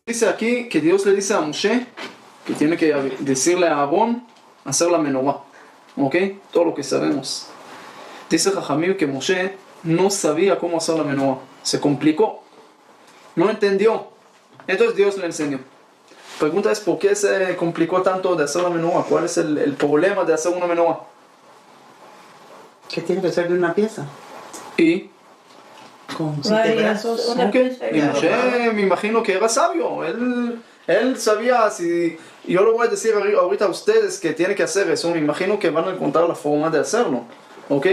Dice aquí que Dios le dice a Moshe que tiene que decirle a Aarón hacer la menorá. ¿Ok? Todo lo que sabemos. Dice Jajamil que Moshe no sabía cómo hacer la menorá. Se complicó. No entendió. Entonces Dios le enseñó. La pregunta es, ¿por qué se complicó tanto de hacer la menorá? ¿Cuál es el problema de hacer una menorá? Que tiene que ser de una pieza. Y Con 7 brazos. okay. Y Moshe, me imagino que era sabio. Él sabía, si yo lo voy a decir ahorita a ustedes que tiene que hacer eso, me imagino que van a encontrar la forma de hacerlo. ¿Ok?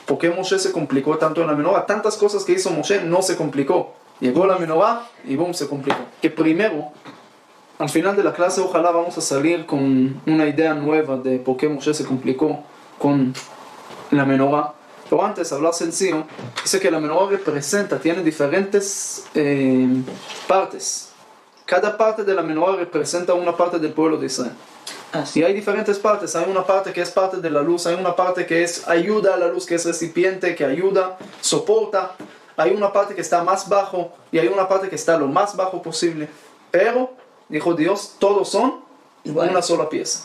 ¿Por qué Moshe se complicó tanto en la menorá? Tantas cosas que hizo Moshe no se complicó. Llegó la menorá y boom, se complicó. Que primero, al final de la clase, ojalá vamos a salir con una idea nueva de por qué Moshe se complicó con la menorá. Pero antes, hablar sencillo, dice que la menorá representa, tiene diferentes partes. Cada parte de la menorá representa una parte del pueblo de Israel. Y hay diferentes partes. Hay una parte que es parte de la luz, hay una parte que es ayuda a la luz, que es recipiente, que ayuda, soporta. Hay una parte que está más bajo y hay una parte que está lo más bajo posible. Pero, dijo Dios, todos son una sola pieza.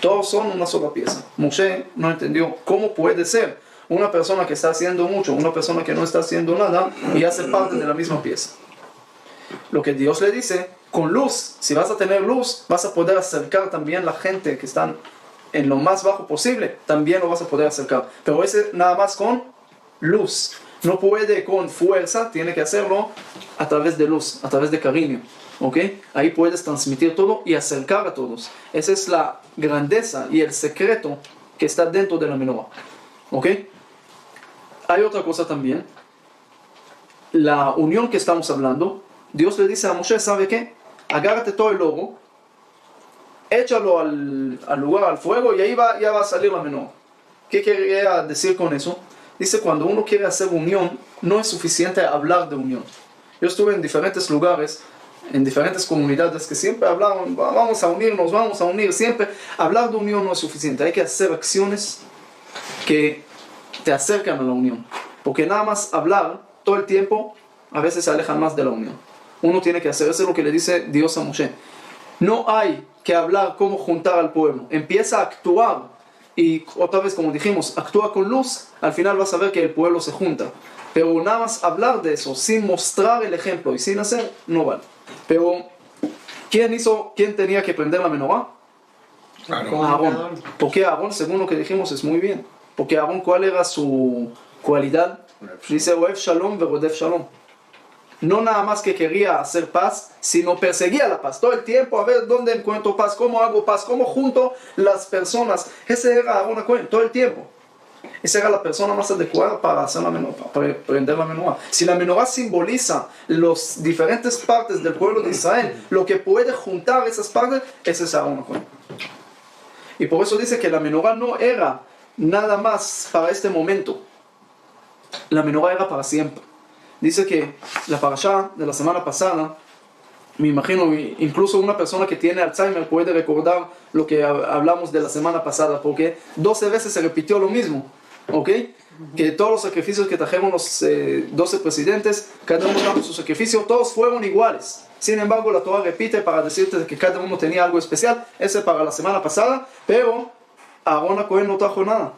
Todos son una sola pieza. Moshe no entendió cómo puede ser una persona que está haciendo mucho, una persona que no está haciendo nada y hace parte de la misma pieza. Lo que Dios le dice, con luz, si vas a tener luz, vas a poder acercar también la gente que están en lo más bajo posible, también lo vas a poder acercar. Pero ese nada más con luz. No puede con fuerza, tiene que hacerlo a través de luz, a través de cariño. ¿Ok? Ahí puedes transmitir todo y acercar a todos. Esa es la grandeza y el secreto que está dentro de la menorá. ¿Ok? Hay otra cosa también. La unión que estamos hablando, Dios le dice a Moshe, ¿sabe qué? Agárrate todo el lobo, échalo al lugar, al fuego, y ahí ya va a salir la menorá. ¿Qué quería decir con eso? Dice, cuando uno quiere hacer unión, no es suficiente hablar de unión. Yo estuve en diferentes lugares, en diferentes comunidades que siempre hablaban, vamos a unirnos, vamos a unir, siempre. Hablar de unión no es suficiente, hay que hacer acciones que te acercan a la unión. Porque nada más hablar todo el tiempo, a veces se alejan más de la unión. Uno tiene que hacer, eso es lo que le dice Dios a Moshe. No hay que hablar cómo juntar al pueblo, empieza a actuar. Y otra vez, como dijimos, actúa con luz, al final vas a ver que el pueblo se junta. Pero nada más hablar de eso, sin mostrar el ejemplo y sin hacer, no vale. Pero, ¿quién tenía que prender la menorá? Aarón. ¿Por qué Aarón? Según lo que dijimos, es muy bien. Porque Aarón, ¿cuál era su cualidad? Dice, Oev Shalom verodef Shalom. No nada más que quería hacer paz, sino perseguía la paz. Todo el tiempo, a ver dónde encuentro paz, cómo hago paz, cómo junto las personas. Ese era Aarón Cohen, todo el tiempo. Esa era la persona más adecuada para hacer la menorá, para prender la menorá. Si la menorá simboliza las diferentes partes del pueblo de Israel, lo que puede juntar esas partes, ese es Aarón Cohen. Y por eso dice que la menorá no era nada más para este momento. La menorá era para siempre. Dice que la parashá de la semana pasada, me imagino, incluso una persona que tiene Alzheimer puede recordar lo que hablamos de la semana pasada, porque 12 veces se repitió lo mismo, ¿ok? Que todos los sacrificios que trajeron los 12 presidentes, cada uno trajo su sacrificio, todos fueron iguales. Sin embargo, la Torah repite para decirte que cada uno tenía algo especial. Ese para la semana pasada, pero Aarón Cohen no trajo nada.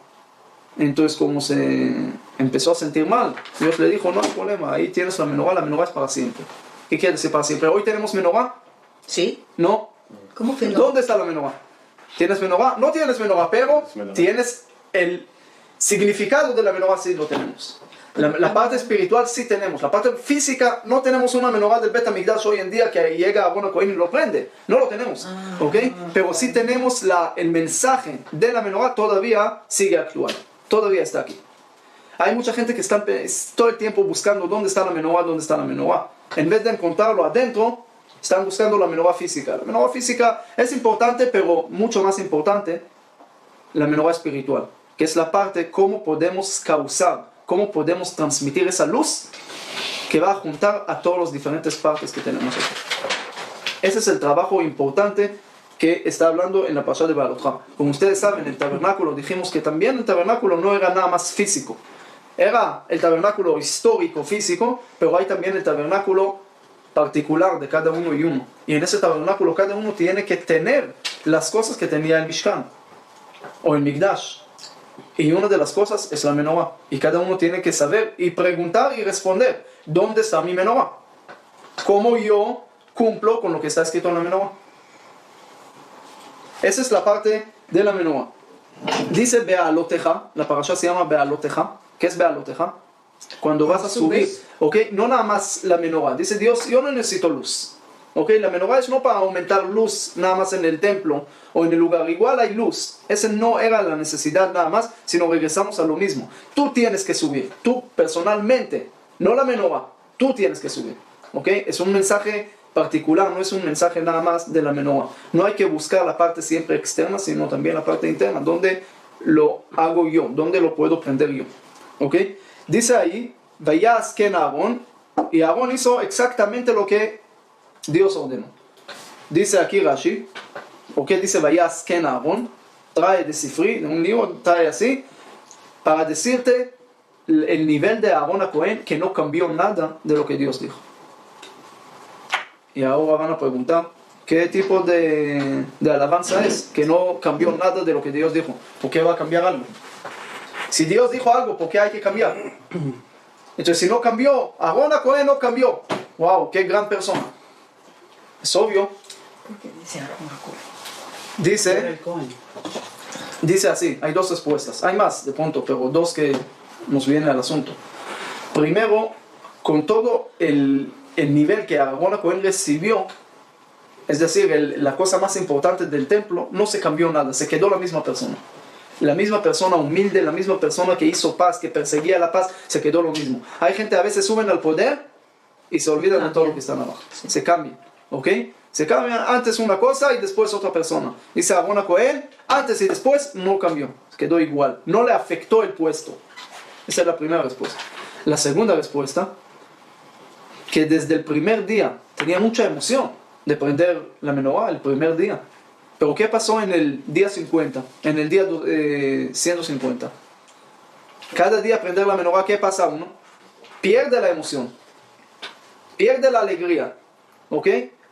Entonces, como se empezó a sentir mal, Dios le dijo, no hay problema, ahí tienes la menorá es para siempre. ¿Qué quiere decir para siempre? ¿Hoy tenemos menorá? ¿Sí? No. ¿Cómo que no? ¿Dónde está la menorá? ¿Tienes menorá? No tienes menorá, pero tienes el significado de la menorá, sí lo tenemos. La parte espiritual sí tenemos, la parte física no tenemos una menorá del Bet HaMikdash hoy en día que llega a Aarón Cohen y lo prende, no lo tenemos, ¿ok? Pero sí tenemos el mensaje de la menorá, todavía sigue actuando, todavía está aquí. Hay mucha gente que está todo el tiempo buscando dónde está la menorá, en vez de encontrarlo adentro, están buscando la menorá física. La menorá física es importante, pero mucho más importante la menorá espiritual, que es la parte cómo podemos causar, cómo podemos transmitir esa luz que va a juntar a todas las diferentes partes que tenemos aquí. Ese es el trabajo importante que está hablando en la parashá de Be'alotcha. Como ustedes saben, el tabernáculo, dijimos que también el tabernáculo no era nada más físico. Era el tabernáculo histórico, físico, pero hay también el tabernáculo particular de cada uno y uno. Y en ese tabernáculo cada uno tiene que tener las cosas que tenía el Mishkan o el Mikdash. Y una de las cosas es la menorá. Y cada uno tiene que saber y preguntar y responder, ¿dónde está mi menorá? ¿Cómo yo cumplo con lo que está escrito en la menorá? Esa es la parte de la menorá. Dice Be'aloteja, la parasha se llama Be'aloteja. ¿Qué es Be'aloteja? Cuando vas a subir, ¿ok? No nada más la menorá. Dice Dios, yo no necesito luz. ¿Ok? La menorá es no para aumentar luz nada más en el templo o en el lugar. Igual hay luz. Esa no era la necesidad nada más, sino regresamos a lo mismo. Tú tienes que subir. Tú personalmente, no la menorá. Tú tienes que subir. ¿Ok? Es un mensaje particular, no es un mensaje nada más de la menorá. No hay que buscar la parte siempre externa, sino también la parte interna. ¿Dónde lo hago yo? ¿Dónde lo puedo prender yo? ¿Ok? Dice ahí, Vayas Ken Aarón, y Aarón hizo exactamente lo que Dios ordenó. Dice aquí Rashi, ¿ok? Dice Vayas Ken Aarón, trae de Sifri, de un libro, trae así, para decirte el nivel de Aarón a Cohen, que no cambió nada de lo que Dios dijo. Y ahora van a preguntar, ¿qué tipo de alabanza es? Que no cambió nada de lo que Dios dijo. ¿Por qué va a cambiar algo? Si Dios dijo algo, ¿por qué hay que cambiar? Entonces, si no cambió, Aarón a Cohen no cambió. ¡Wow! ¡Qué gran persona! Es obvio. ¿Por qué dice Aarón a Cohen? Dice así, hay dos respuestas. Hay más, de pronto, pero dos que nos vienen al asunto. Primero, con todo el nivel que Aarón a Cohen recibió, es decir, la cosa más importante del templo, no se cambió nada, se quedó la misma persona. La misma persona humilde, la misma persona que hizo paz, que perseguía la paz, se quedó lo mismo. Hay gente a veces suben al poder y se olvidan de todo lo que están abajo. Se cambian, ¿ok? Se cambian antes una cosa y después otra persona. Dice Aarón a Cohen, antes y después no cambió, quedó igual. No le afectó el puesto. Esa es la primera respuesta. La segunda respuesta, que desde el primer día tenía mucha emoción de prender la menorá, el primer día. Pero ¿qué pasó en el día 50? En el día 150. Cada día prender la menorá, ¿qué pasa a uno? Pierde la emoción. Pierde la alegría. ¿Ok?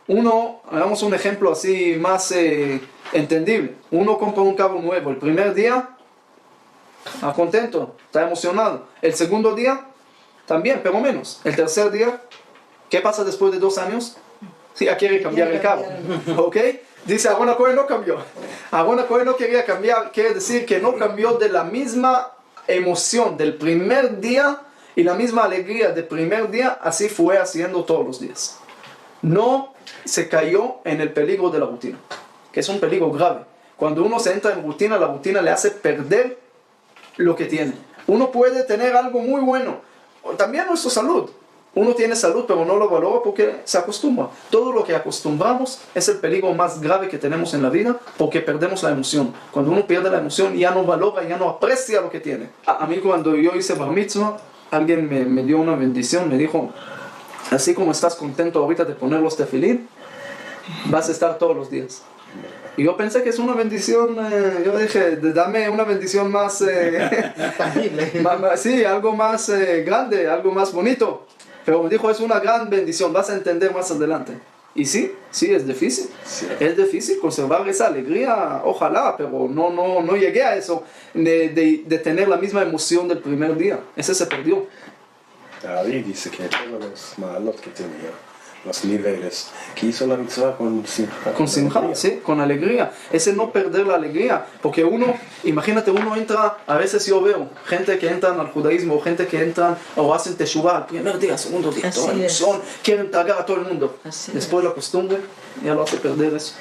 Uno, hagamos un ejemplo así más entendible. Uno compra un carro nuevo. El primer día, está contento, está emocionado. El segundo día, también, pero menos. El tercer día, ¿qué pasa después de 2 años? Sí, ya quiere cambiar el carro. ¿Ok? Dice, Aarón a Cohen no cambió. Aarón a Cohen no quería cambiar, quiere decir que no cambió de la misma emoción del primer día y la misma alegría del primer día, así fue haciendo todos los días. No se cayó en el peligro de la rutina, que es un peligro grave. Cuando uno se entra en rutina, la rutina le hace perder lo que tiene. Uno puede tener algo muy bueno, también nuestra salud. Uno tiene salud, pero no lo valora porque se acostumbra. Todo lo que acostumbramos es el peligro más grave que tenemos en la vida, porque perdemos la emoción. Cuando uno pierde la emoción, ya no valora, ya no aprecia lo que tiene. A mí cuando yo hice bar mitzvah, alguien me dio una bendición, me dijo, así como estás contento ahorita de poner los tefilín, vas a estar todos los días. Y yo pensé que es una bendición, yo dije, dame una bendición más, sí, algo más grande, algo más bonito. Pero me dijo, es una gran bendición, vas a entender más adelante. Y sí, es difícil. Sí. Es difícil conservar esa alegría, ojalá, pero no llegué a eso, de tener la misma emoción del primer día. Ese se perdió. David dice que todos los malos que tenía, los niveles, que hizo la mitzvah con simcha. Con simcha, sí, con alegría. Ese no perder la alegría, porque uno, imagínate, uno entra, a veces yo veo gente que entran al judaísmo, gente que entran o hacen teshuvah, el primer día, segundo día, toda emoción, quieren tragar a todo el mundo. Después la costumbre, ya lo hace perder eso.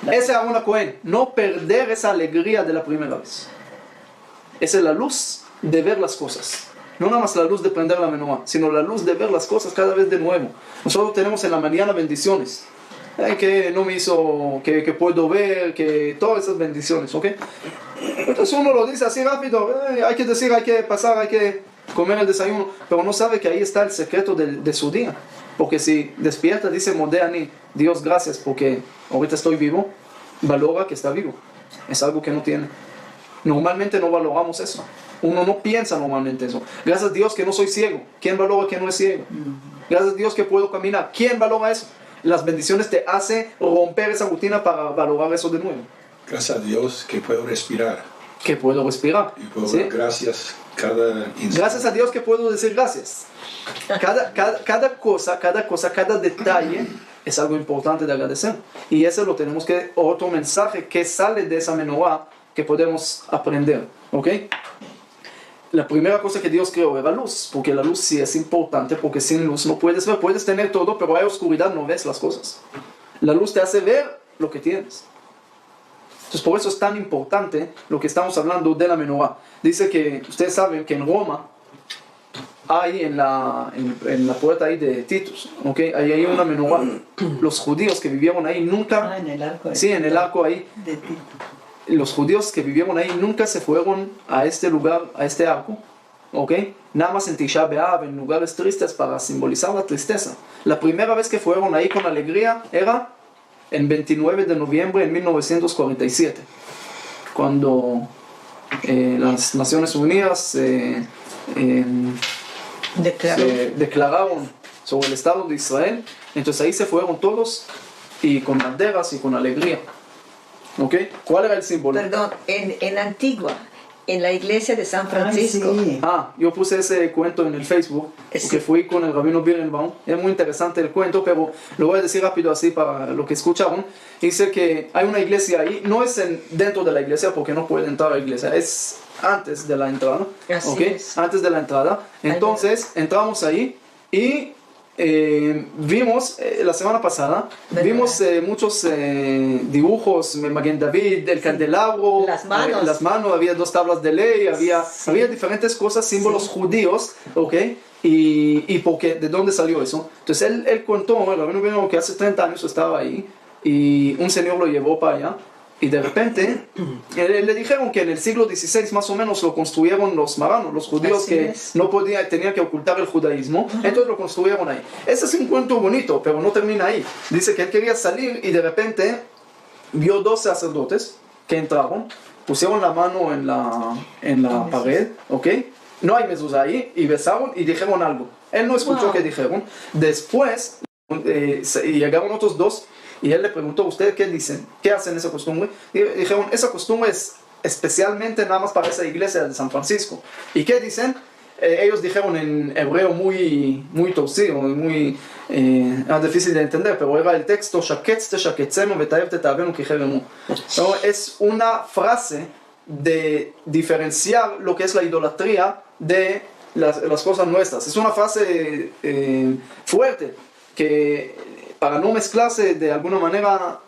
Ese es Aarón a Cohen, no perder esa alegría de la primera vez. Esa es la luz de ver las cosas. No nada más la luz de prender la menorá, sino la luz de ver las cosas cada vez de nuevo. Nosotros tenemos en la mañana bendiciones, que no me hizo, que puedo ver, que todas esas bendiciones, ¿ok? Entonces uno lo dice así rápido, hay que decir, hay que pasar, hay que comer el desayuno, pero no sabe que ahí está el secreto de su día. Porque si despierta, dice Modeani, Dios gracias porque ahorita estoy vivo, valora que está vivo. Es algo que no tiene. Normalmente no valoramos eso. Uno no piensa normalmente eso. Gracias a Dios que no soy ciego. ¿Quién valora que no es ciego? Gracias a Dios que puedo caminar. ¿Quién valora eso? Las bendiciones te hacen romper esa rutina para valorar eso de nuevo. Gracias a Dios que puedo respirar. Que puedo respirar. Y puedo ¿sí? dar gracias cada instante. Gracias a Dios que puedo decir gracias. Cada cosa, cada detalle es algo importante de agradecer. Y eso lo tenemos que, otro mensaje que sale de esa menorá que podemos aprender. ¿Ok? La primera cosa que Dios creó era luz, porque la luz sí es importante, porque sin luz no puedes ver, puedes tener todo, pero hay oscuridad, no ves las cosas. La luz te hace ver lo que tienes. Entonces por eso es tan importante lo que estamos hablando de la menorá. Dice que, ustedes saben que en Roma, hay en la puerta ahí de Titus, ¿okay? Ahí hay una menorá. Los judíos que vivieron ahí nunca... en el arco. Sí, en el arco ahí. De Tito. Los judíos que vivieron ahí nunca se fueron a este lugar, a este arco, ¿ok? Nada más en Tisha B'Av, en lugares tristes para simbolizar la tristeza. La primera vez que fueron ahí con alegría era el 29 de noviembre de 1947, cuando las Naciones Unidas se declararon sobre el Estado de Israel. Entonces ahí se fueron todos y con banderas y con alegría. ¿Ok? ¿Cuál era el símbolo? Perdón, en Antigua, en la iglesia de San Francisco. Sí. Yo puse ese cuento en el Facebook, Sí. porque fui con el rabino Birnbaum. Es muy interesante el cuento, pero lo voy a decir rápido así para lo que escucharon. Dice que hay una iglesia ahí, no es dentro de la iglesia porque no puede entrar a la iglesia, es antes de la entrada. Así ¿Ok? es. Antes de la entrada. Entonces entramos ahí y vimos la semana pasada, vimos muchos dibujos, Maguen David, el candelabro, Las manos. había 2 tablas de ley, había diferentes cosas, símbolos judíos, ¿ok? Y porque, ¿de dónde salió eso? Entonces él contó, el rabino vino que hace 30 años estaba ahí y un señor lo llevó para allá. Y de repente, le dijeron que en el siglo XVI más o menos lo construyeron los maranos, los judíos Así que es. no tenían que ocultar el judaísmo, entonces lo construyeron ahí. Ese es un cuento bonito, pero no termina ahí. Dice que él quería salir y de repente vio 2 sacerdotes que entraron, pusieron la mano en la pared, ¿ok? No hay mezuzá ahí, y besaron y dijeron algo. Él no escuchó qué dijeron. Después llegaron otros 2. Y él le preguntó, ¿ustedes qué dicen? ¿Qué hacen esa costumbre? Y dijeron, esa costumbre es especialmente nada más para esa iglesia de San Francisco. ¿Y qué dicen? Ellos dijeron en hebreo muy torcido, muy difícil de entender, pero era el texto, es una frase de diferenciar lo que es la idolatría de las cosas nuestras. Es una frase fuerte, que para no mezclarse de alguna manera,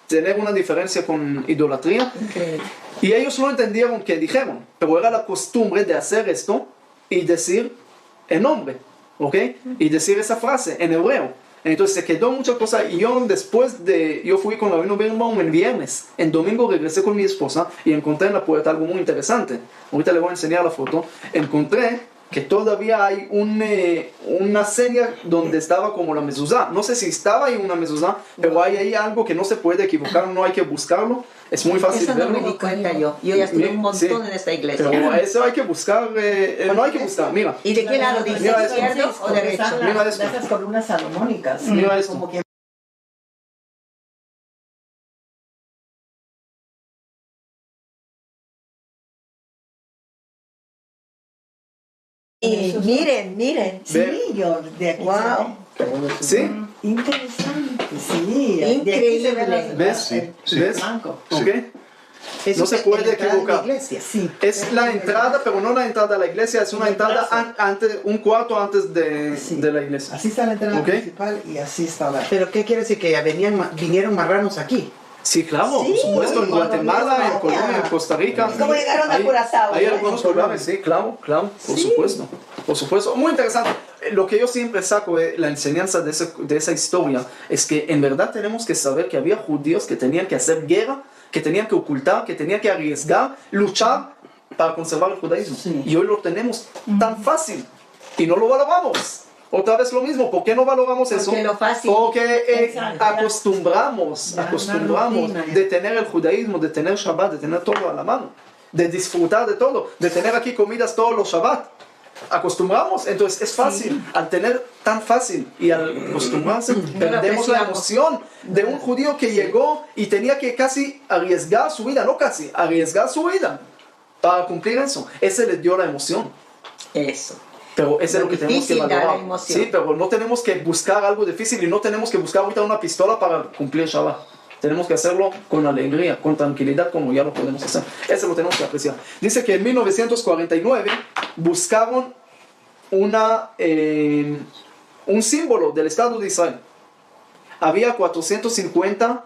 tener una diferencia con idolatría. Increíble. Y ellos no entendieron qué dijeron, pero era la costumbre de hacer esto y decir el nombre, ¿ok? Y decir esa frase en hebreo. Entonces se quedó mucha cosa y yo fui con Rabino Birnbaum el viernes, en domingo regresé con mi esposa y encontré en la puerta algo muy interesante. Ahorita le voy a enseñar la foto. Encontré que todavía hay una seña donde estaba como la mezuzá. No sé si estaba ahí una mezuzá, pero hay ahí algo que no se puede equivocar, no hay que buscarlo. Es muy fácil Eso no me verlo. di cuenta yo. Yo ya estuve un montón Sí. en esta iglesia. Pero eso hay que buscar, no hay que buscar, mira. ¿Y de qué lado dice? Mira esto. ¿Izquierdo o derecho? Mira esto. Esas columnas salomónicas. Mira esto. Como que Y miren. sí, yo de aquí Wow. se ve. ¿Sí? Interesante, sí. De aquí se Increíble. ve ¿Ves? el ¿Ves? blanco. ¿Ok? Eso No se es puede la entrada de la equivocar. iglesia, sí. Es la entrada, pero no la entrada a la iglesia, es una La entrada entrada. un cuarto antes Sí. de la iglesia. Así está la entrada Ok. principal y así está la... ¿Pero qué quiere decir? ¿Que ya vinieron marranos aquí? Sí, claro, Sí, por supuesto, en cuando Guatemala, en vino Colombia, España. en Costa Rica. ¿Cómo llegaron a Hay- Curazao? Hay algunos lugares, sí, claro, por supuesto, por supuesto. Muy interesante. Lo que yo siempre saco de la enseñanza de esa historia es que en verdad tenemos que saber que había judíos que tenían que hacer guerra, que tenían que ocultar, que tenían que arriesgar, luchar para conservar el judaísmo. Sí. Y hoy lo tenemos tan fácil y no lo valoramos. Otra vez lo mismo, ¿por qué no valoramos eso? Porque lo fácil. Porque Exacto. acostumbramos Ya, acostumbramos una rutina, ya. de tener el judaísmo, de tener Shabbat, de tener todo a la mano, de disfrutar de todo, de tener aquí comidas todos los Shabbat. Acostumbramos, entonces es fácil, al tener tan fácil y al acostumbrarse perdemos la emoción de un judío que llegó y tenía que casi arriesgar su vida, no casi, arriesgar su vida para cumplir eso. Ese le dio la emoción. Eso. Pero eso es lo que tenemos que Difícil dar valorar. la emoción. Sí, pero no tenemos que buscar algo difícil y no tenemos que buscar ahorita una pistola para cumplir Shabbat. Tenemos que hacerlo con alegría, con tranquilidad, como ya lo podemos hacer. Eso lo tenemos que apreciar. Dice que en 1949 buscaron un símbolo del Estado de Israel. Había 450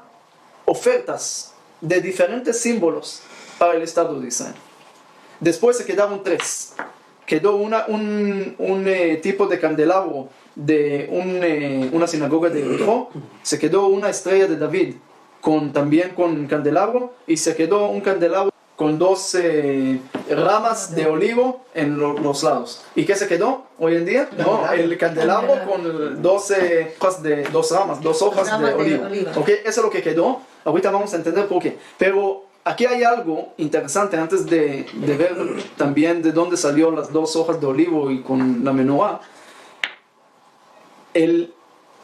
ofertas de diferentes símbolos para el Estado de Israel. Después se quedaron 3. Quedó un tipo de candelabro de una sinagoga de Jericó. Se quedó una estrella de David también con candelabro, y se quedó un candelabro con 2 ramas de olivo en los lados. ¿Y qué se quedó hoy en día? No, el candelabro con 2 ramas, 2 hojas de olivo. Okay, eso es lo que quedó. Ahorita vamos a entender por qué. Pero aquí hay algo interesante antes de ver también de dónde salió las 2 hojas de olivo y con la menorá.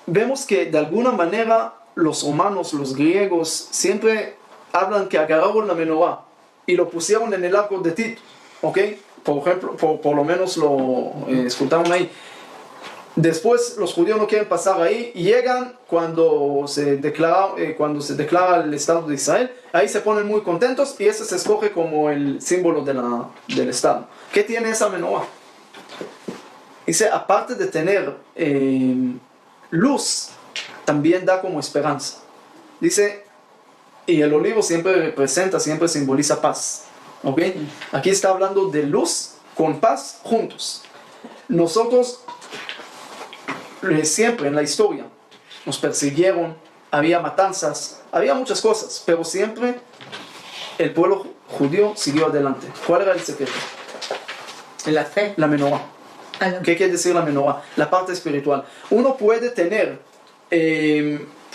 Vemos que de alguna manera los romanos, los griegos, siempre hablan que agarraron la menorá y lo pusieron en el arco de Tito, ¿ok? Por ejemplo, por lo menos lo escultaron ahí. Después los judíos no quieren pasar ahí y llegan cuando se declara el Estado de Israel. Ahí se ponen muy contentos y ese se escoge como el símbolo del Estado. ¿Qué tiene esa menorá? Dice, aparte de tener luz, también da como esperanza. Dice, y el olivo siempre simboliza paz. ¿Ok? Aquí está hablando de luz con paz juntos. Nosotros siempre en la historia nos persiguieron, había matanzas, había muchas cosas, pero siempre el pueblo judío siguió adelante. ¿Cuál era el secreto? La fe. La menorá. ¿Qué quiere decir la menorá? La parte espiritual. Uno puede tener,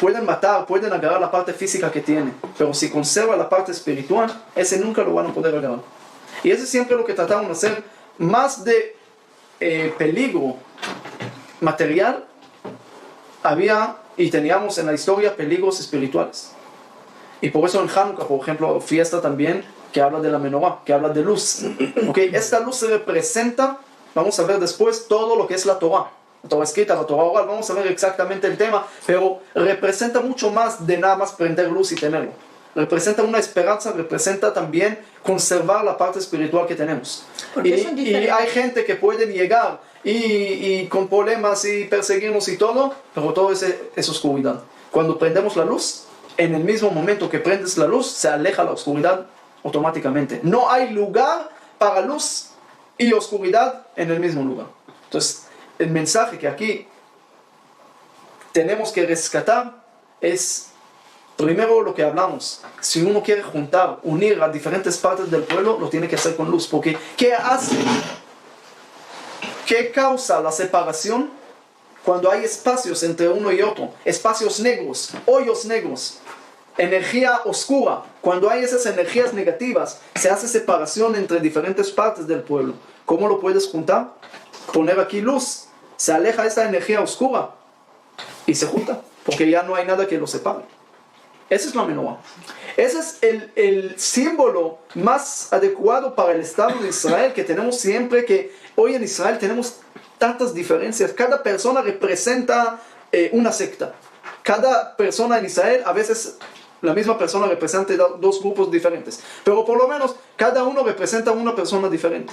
pueden matar, pueden agarrar la parte física que tiene, pero si conserva la parte espiritual, ese nunca lo van a poder agarrar. Y eso es siempre lo que tratamos de hacer, más de peligro material, había y teníamos en la historia peligros espirituales. Y por eso en Hanukkah, por ejemplo, fiesta también que habla de la menorá, que habla de luz. ¿Okay? Esta luz se representa, vamos a ver después, todo lo que es la Torah. La Torah escrita, la Torah oral, vamos a ver exactamente el tema, pero representa mucho más de nada más prender luz y tenerlo. Representa una esperanza, representa también conservar la parte espiritual que tenemos. Y hay gente que puede llegar y con problemas y perseguirnos y todo, pero todo es oscuridad. Cuando prendemos la luz, en el mismo momento que prendes la luz, se aleja la oscuridad automáticamente. No hay lugar para luz y oscuridad en el mismo lugar. Entonces, el mensaje que aquí tenemos que rescatar es, primero lo que hablamos, si uno quiere juntar, unir a diferentes partes del pueblo, lo tiene que hacer con luz, porque ¿qué hace? ¿Qué causa la separación? Cuando hay espacios entre uno y otro, espacios negros, hoyos negros, energía oscura, cuando hay esas energías negativas, se hace separación entre diferentes partes del pueblo. ¿Cómo lo puedes juntar? Poner aquí luz, se aleja esta energía oscura y se junta, porque ya no hay nada que lo separe. Esa es la menorá. Ese es el símbolo más adecuado para el Estado de Israel que tenemos siempre, que hoy en Israel tenemos tantas diferencias. Cada persona representa una secta. Cada persona en Israel, a veces la misma persona representa 2 grupos diferentes, pero por lo menos cada uno representa una persona diferente.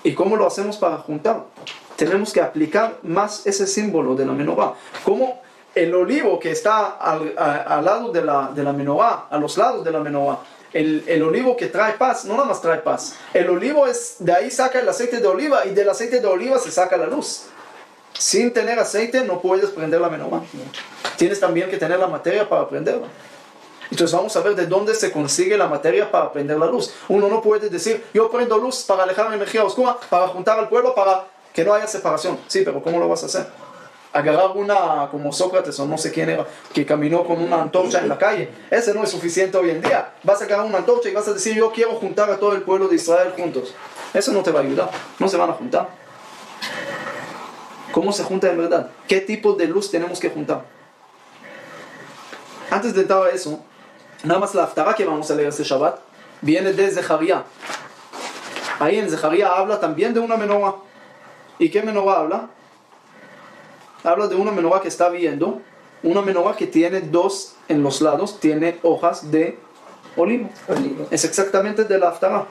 ¿Y cómo lo hacemos para juntar? Tenemos que aplicar más ese símbolo de la menorá. Como el olivo que está al lado de la menorá, a los lados de la menorá, el olivo que trae paz, no nada más trae paz. El olivo de ahí saca el aceite de oliva y del aceite de oliva se saca la luz. Sin tener aceite no puedes prender la menorá. Tienes también que tener la materia para prenderla. Entonces vamos a ver de dónde se consigue la materia para prender la luz. Uno no puede decir, yo prendo luz para alejar la energía oscura, para juntar al pueblo, para que no haya separación. Sí, pero ¿cómo lo vas a hacer? Agarrar como Sócrates o no sé quién era, que caminó con una antorcha en la calle. Ese no es suficiente hoy en día. Vas a agarrar una antorcha y vas a decir, yo quiero juntar a todo el pueblo de Israel juntos. Eso no te va a ayudar, no se van a juntar. ¿Cómo se junta en verdad? ¿Qué tipo de luz tenemos que juntar? Antes de entrar a eso, nada más la haftará que vamos a leer este Shabbat viene de Zecharia. Ahí en Zecharia habla también de una menorá. ¿Y qué menorá habla? Habla de una menorá que está viendo, una menorá que tiene dos en los lados, tiene hojas de olivo. Es exactamente de la haftará.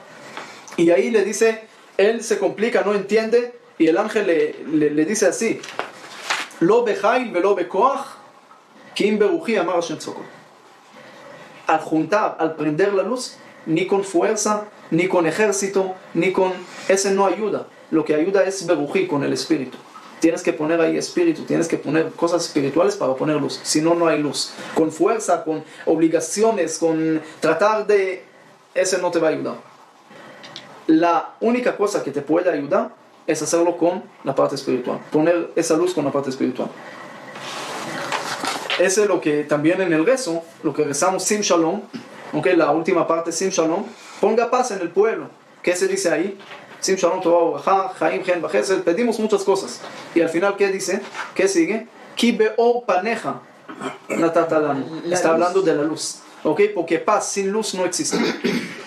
Y ahí le dice, él se complica, no entiende, y el ángel le dice así: Lo bejail velo bekoach, kim beruji amar Hashem tzokot. Al juntar, al prender la luz, ni con fuerza, ni con ejército, ni con... Ese no ayuda. Lo que ayuda es beruji, con el espíritu. Tienes que poner ahí espíritu, tienes que poner cosas espirituales para poner luz. Si no, no hay luz. Con fuerza, con obligaciones, con tratar de... Ese no te va a ayudar. La única cosa que te puede ayudar es hacerlo con la parte espiritual. Poner esa luz con la parte espiritual. Ese es lo que también en el rezo, lo que rezamos Sim Shalom, okay, la última parte Sim Shalom, ponga paz en el pueblo. ¿Qué se dice ahí? Sim Shalom Torah Ubraja, Chaim Gen Bachesed, pedimos muchas cosas. Y al final, ¿qué dice? ¿Qué sigue? Ki be'or paneja natata lanu. Está hablando de la luz. ¿Okay? Porque paz sin luz no existe.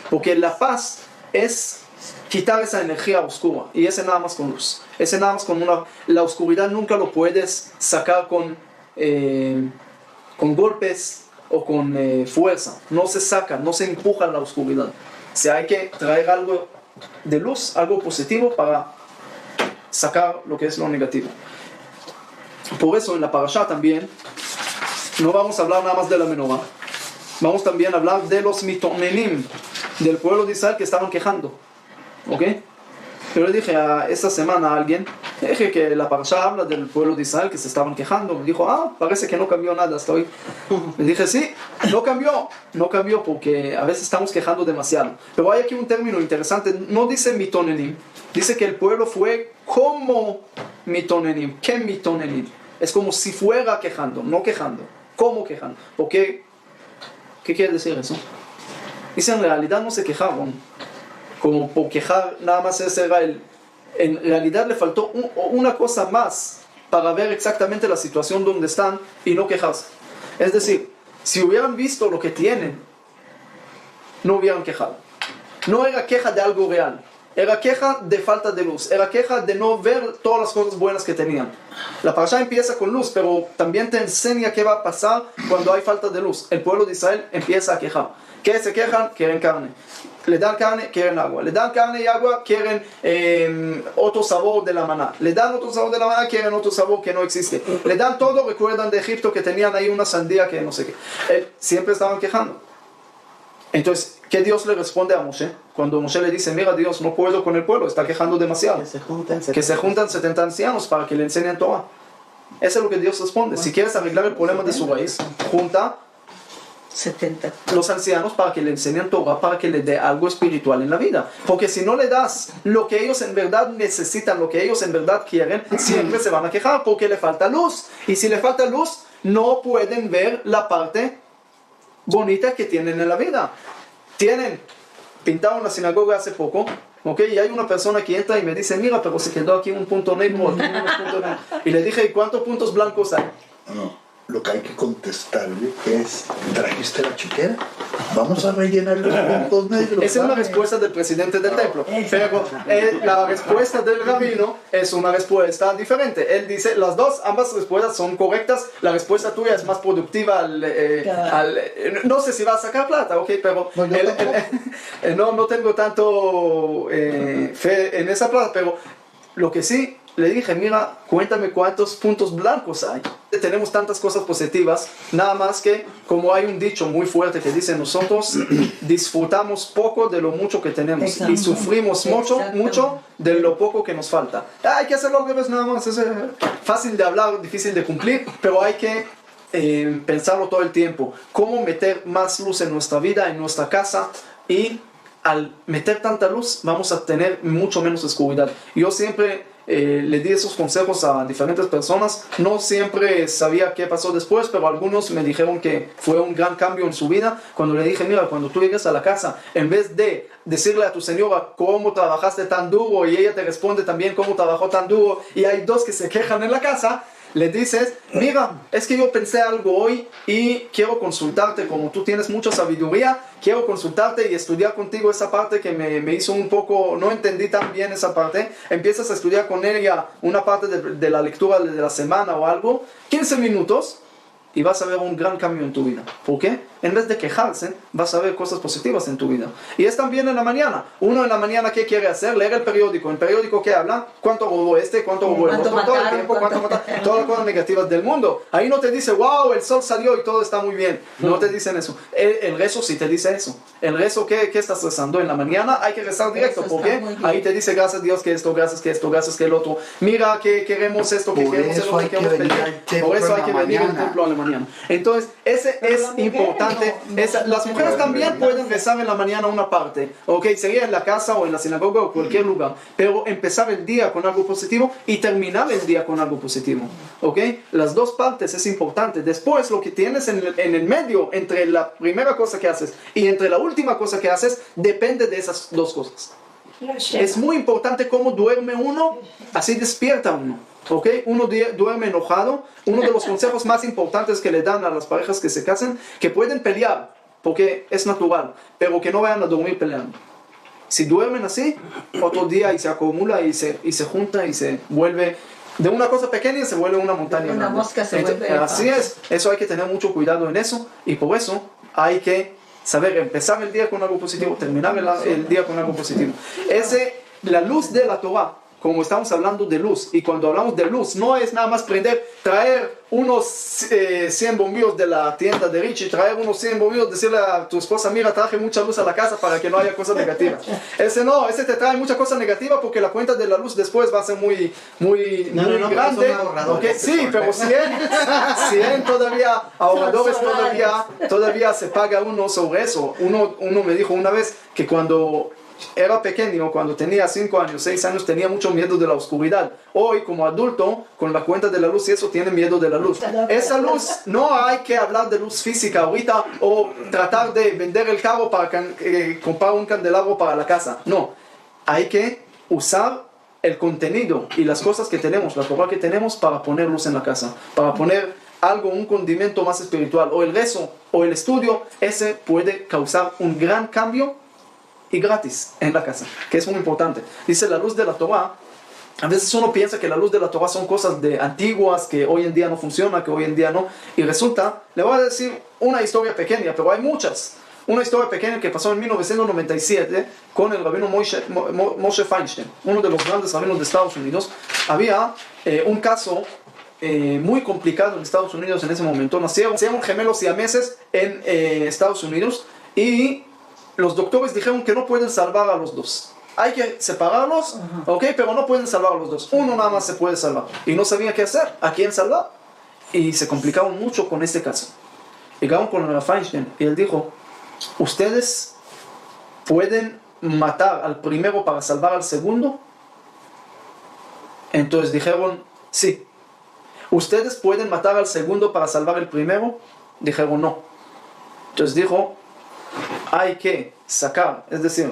Porque la paz es quitar esa energía oscura. Y ese nada más con luz. Ese nada más con una... La oscuridad nunca lo puedes sacar con golpes o con fuerza. No se saca, no se empuja la oscuridad. O sea, hay que traer algo de luz, algo positivo para sacar lo que es lo negativo. Por eso en la parashá también no vamos a hablar nada más de la menorá. Vamos también a hablar de los mitonenim, del pueblo de Israel que estaban quejando. ¿Ok? Yo le dije esta semana a alguien, dije que la parashá habla del pueblo de Israel que se estaban quejando. Me dijo, parece que no cambió nada hasta hoy. Le dije, sí, no cambió porque a veces estamos quejando demasiado. Pero hay aquí un término interesante, no dice mitonenim, dice que el pueblo fue como mitonenim. ¿Qué mitonenim? Es como si fuera quejando, no quejando, como quejando. ¿Por qué? ¿Qué quiere decir eso? Dice, en realidad no se quejaron. Como por quejar, nada más ese era en realidad le faltó una cosa más para ver exactamente la situación donde están y no quejarse. Es decir, si hubieran visto lo que tienen, no hubieran quejado. No era queja de algo real, era queja de falta de luz, era queja de no ver todas las cosas buenas que tenían. La parashá empieza con luz, pero también te enseña qué va a pasar cuando hay falta de luz. El pueblo de Israel empieza a quejar. ¿Qué se quejan? Quieren carne. Le dan carne, quieren agua. Le dan carne y agua, quieren otro sabor de la maná. Le dan otro sabor de la maná, quieren otro sabor que no existe. Le dan todo, recuerdan de Egipto que tenían ahí una sandía que no sé qué. Siempre estaban quejando. Entonces, ¿qué Dios le responde a Moshe? Cuando Moshe le dice, mira Dios, no puedo con el pueblo, está quejando demasiado. Que se juntan 70 ancianos para que le enseñen Torah. Eso es lo que Dios responde. Si quieres arreglar el problema de su raíz, junta 70. los ancianos para que le enseñen Torah, para que le dé algo espiritual en la vida. Porque si no le das lo que ellos en verdad necesitan, lo que ellos en verdad quieren, siempre se van a quejar porque le falta luz. Y si le falta luz, no pueden ver la parte bonita que tienen en la vida. Pintaron la sinagoga hace poco, y hay una persona que entra y me dice, mira, pero se quedó aquí un punto negro, y le dije, ¿y cuántos puntos blancos hay? No. Lo que hay que contestarle es, ¿trajiste la chiquera? Vamos a rellenar los puntos negros. Esa es una respuesta del presidente del templo, pero la respuesta del rabino es una respuesta diferente. Él dice, ambas respuestas son correctas, la respuesta tuya es más productiva no sé si va a sacar plata, pero no tengo tanto fe en esa plata, pero lo que sí le dije, mira, cuéntame cuántos puntos blancos hay. Tenemos tantas cosas positivas, nada más que, como hay un dicho muy fuerte que dice, nosotros disfrutamos poco de lo mucho que tenemos. Exacto. Y sufrimos mucho de lo poco que nos falta. Hay que hacerlo al revés nada más. Es fácil de hablar, difícil de cumplir, pero hay que pensarlo todo el tiempo. Cómo meter más luz en nuestra vida, en nuestra casa, y al meter tanta luz vamos a tener mucho menos oscuridad. Yo siempre le di esos consejos a diferentes personas. No siempre sabía qué pasó después, pero algunos me dijeron que fue un gran cambio en su vida. Cuando le dije, mira, cuando tú llegues a la casa, en vez de decirle a tu señora cómo trabajaste tan duro y ella te responde también cómo trabajó tan duro y hay dos que se quejan en la casa, le dices, mira, es que yo pensé algo hoy y quiero consultarte, como tú tienes mucha sabiduría, quiero consultarte y estudiar contigo esa parte que me hizo un poco, no entendí tan bien esa parte. Empiezas a estudiar con ella una parte de la lectura de la semana o algo, 15 minutos, y vas a ver un gran cambio en tu vida. ¿Por qué? En vez de quejarse, vas a ver cosas positivas en tu vida. Y es también en la mañana. Uno en la mañana, ¿qué quiere hacer? Leer el periódico. ¿El periódico qué habla? ¿Cuánto robó este? ¿Cuánto robó el otro? Todo el tiempo, ¿cuánto mataron? Todas las cosas negativas del mundo. Ahí no te dice, wow, el sol salió y todo está muy bien. No te dicen eso. El rezo sí te dice eso. El rezo, ¿qué estás rezando? En la mañana hay que rezar directo. ¿Por qué? Ahí te dice, gracias Dios que esto, gracias que esto, gracias que el otro. Mira que queremos esto, que Por queremos el eso otro, hay que que queremos venir pedir. al templo Por eso hay en que la venir al mañana. templo en la mañana. Entonces, ese es importante. Las mujeres también pueden rezar en la mañana una parte, ok, sería en la casa o en la sinagoga o cualquier lugar, pero empezar el día con algo positivo y terminar el día con algo positivo, ok, las dos partes es importante. Después lo que tienes en el medio, entre la primera cosa que haces y entre la última cosa que haces, depende de esas dos cosas. Es muy importante cómo duerme uno, así despierta uno. ¿Ok? Uno duerme enojado. Uno de los consejos más importantes que le dan a las parejas que se casan, que pueden pelear, porque es natural, pero que no vayan a dormir peleando. Si duermen así, otro día y se acumula y se junta y se vuelve de una cosa pequeña y se vuelve una montaña Una grande. mosca se vuelve Así es, eso hay que tener mucho cuidado en eso, y por eso hay que saber empezar el día con algo positivo, terminar el día con algo positivo. La luz de la Torah, como estamos hablando de luz, y cuando hablamos de luz, no es nada más traer unos 100 bombillos de la tienda de Richie, traer unos 100 bombillos, decirle a tu esposa, mira, traje mucha luz a la casa para que no haya cosas negativas. Ese te trae mucha cosa negativa porque la cuenta de la luz después va a ser muy grande. Okay, sí, pero si él todavía, ahorradores todavía se paga uno sobre eso. Uno me dijo una vez que cuando era pequeño, cuando tenía 5 años, 6 años, tenía mucho miedo de la oscuridad. Hoy, como adulto, con la cuenta de la luz y eso, tiene miedo de la luz. Esa luz, no hay que hablar de luz física ahorita o tratar de vender el carro para comprar un candelabro para la casa. No, hay que usar el contenido y las cosas que tenemos, la Torah que tenemos, para poner luz en la casa, para poner algo, un condimento más espiritual, o el rezo, o el estudio. Ese puede causar un gran cambio y gratis en la casa, que es muy importante. Dice la luz de la Torah. A veces uno piensa que la luz de la Torah son cosas antiguas, que hoy en día no funciona, que hoy en día no. Y resulta, le voy a decir una historia pequeña, pero hay muchas. Una historia pequeña que pasó en 1997 con el rabino Moshe Feinstein, uno de los grandes rabinos de Estados Unidos. Había un caso muy complicado en Estados Unidos en ese momento. Nacieron gemelos siameses en Estados Unidos y los doctores dijeron que no pueden salvar a los dos. Hay que separarlos, ¿ok? Pero no pueden salvar a los dos. Uno nada más se puede salvar. Y no sabía qué hacer, a quién salvar. Y se complicaron mucho con este caso. Llegaron con el Feinstein y él dijo, ¿ustedes pueden matar al primero para salvar al segundo? Entonces dijeron, sí. ¿Ustedes pueden matar al segundo para salvar el primero? Dijeron, no. Entonces dijo, hay que sacar, es decir,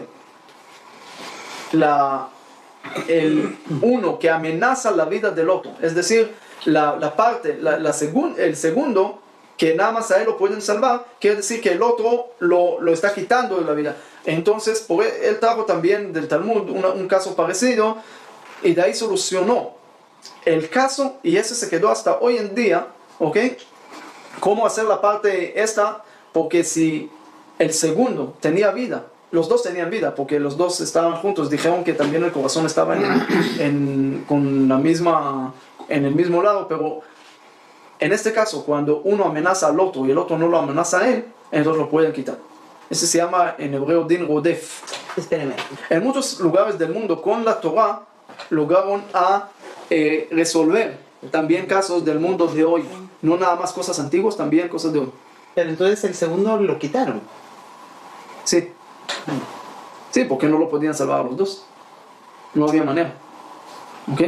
el uno que amenaza la vida del otro, es decir, el segundo que nada más a él lo pueden salvar, quiere decir que el otro lo está quitando de la vida. Entonces, él trajo también del Talmud un caso parecido y de ahí solucionó el caso, y ese se quedó hasta hoy en día, ¿ok? ¿Cómo hacer la parte esta? Porque si el segundo tenía vida, los dos tenían vida, porque los dos estaban juntos, dijeron que también el corazón estaba en el mismo lado, pero en este caso, cuando uno amenaza al otro y el otro no lo amenaza a él, entonces lo pueden quitar. Ese se llama en hebreo din rodef. Espérame. En muchos lugares del mundo, con la Torah, lograron a resolver también casos del mundo de hoy. No nada más cosas antiguas, también cosas de hoy. Pero entonces el segundo lo quitaron. Sí. Sí, porque no lo podían salvar a los dos. No había manera. ¿Ok?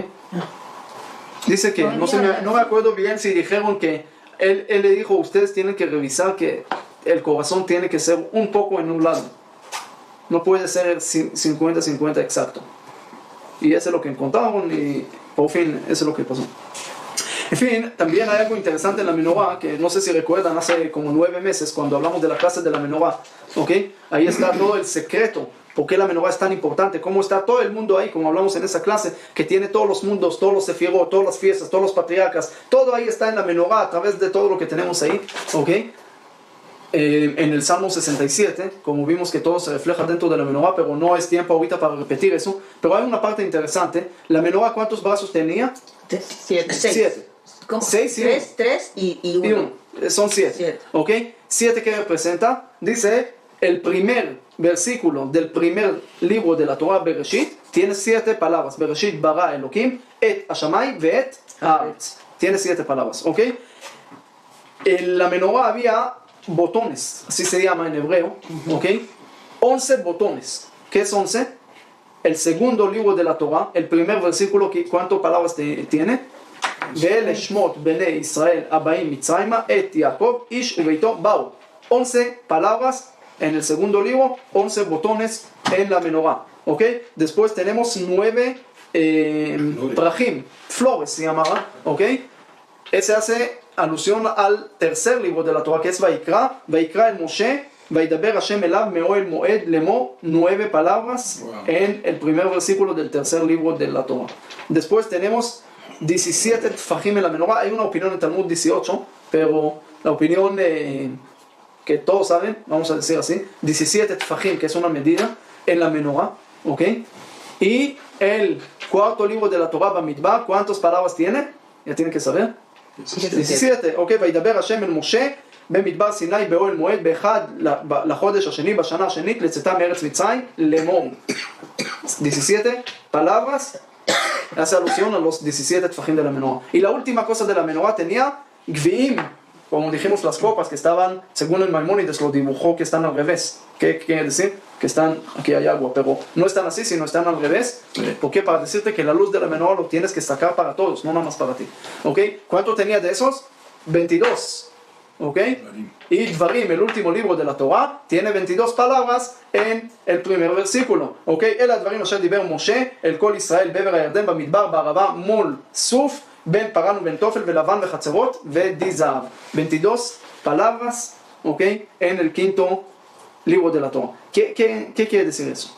Dice que, no me acuerdo bien si dijeron que él le dijo, ustedes tienen que revisar que el corazón tiene que ser un poco en un lado. No puede ser 50-50 exacto. Y eso es lo que encontraron y por fin eso es lo que pasó. En fin, también hay algo interesante en la menorá, que no sé si recuerdan hace como 9 meses cuando hablamos de la clase de la menorá. ¿Ok? Ahí está todo el secreto. ¿Por qué la menorá es tan importante? ¿Cómo está todo el mundo ahí? Como hablamos en esa clase, que tiene todos los mundos, todos los sefirot, todas las fiestas, todos los patriarcas. Todo ahí está en la menorá a través de todo lo que tenemos ahí. ¿Ok? En el Salmo 67, como vimos que todo se refleja dentro de la menorá, pero no es tiempo ahorita para repetir eso. Pero hay una parte interesante. La menorá, ¿cuántos brazos tenía? 7. 7. ¿Cómo? 6 y 3 y 1. Son 7. ¿Ok? 7 que representa, dice, el primer versículo del primer libro de la Torah, Bereshit, tiene 7 palabras. Bereshit bara Elohim, et Hashamay ve'et haaretz. Tiene 7 palabras. ¿Ok? En la menorá había botones, así se llama en hebreo. ¿Ok? 11 botones. ¿Qué es 11? El segundo libro de la Torah, el primer versículo, ¿cuántas palabras tiene? Ve'eleshmot bnei Israel abaim mitzrayma et Yaakov ish ubeito bau. 11 palabras en el segundo libro, 11 botones en la menorá. ¿Ok? Después tenemos 9 prajim, flores se llamará. ¿Ok? Ese hace alusión al tercer libro de la Torah, que es Vaikra el Moshe, Vaidaber Hashem elav me'oel moed lemo, 9 palabras en el primer versículo del tercer libro de la Torah. Después tenemos 17 tfajim en la menorá. Hay una opinión en Talmud 18, pero la opinión que todos saben, vamos a decir así, 17 tfajim, que es una medida en la menorá, ¿ok? Y el cuarto libro de la Torah, Bamidbar, ¿cuántas palabras tiene? Ya tienen que saber. 17, ok, וידבר השם אל משה במדבר סיני באוהל מועד באחד לחודש השני בשנה השנית לצאתם מארץ מצרים לאמור. 17 palabras hace alusión a los 17 tfajim de la menorá. Y la última cosa de la menorá tenía gviim, como dijimos, las copas que estaban, según el Maimónides lo dibujó, que están al revés. ¿Qué quiere decir? Que están, aquí hay agua, pero no están así, sino están al revés. ¿Por qué? Para decirte que la luz de la menorá lo tienes que sacar para todos, no nada más para ti. ¿Ok? ¿Cuánto tenía de esos? 22. ¿Ok? Y Dvarim, el último libro de la Torah, tiene 22 palabras en el primer versículo. ¿Ok? El Dvarim asher diber Moshe, el kol Israel beber hayarden bamidbar baraba mol suf ben paran ben tofel velavan vechatzerot vedizav. 22 palabras, ¿ok? En el quinto libro de la Torah. ¿Qué quiere decir eso?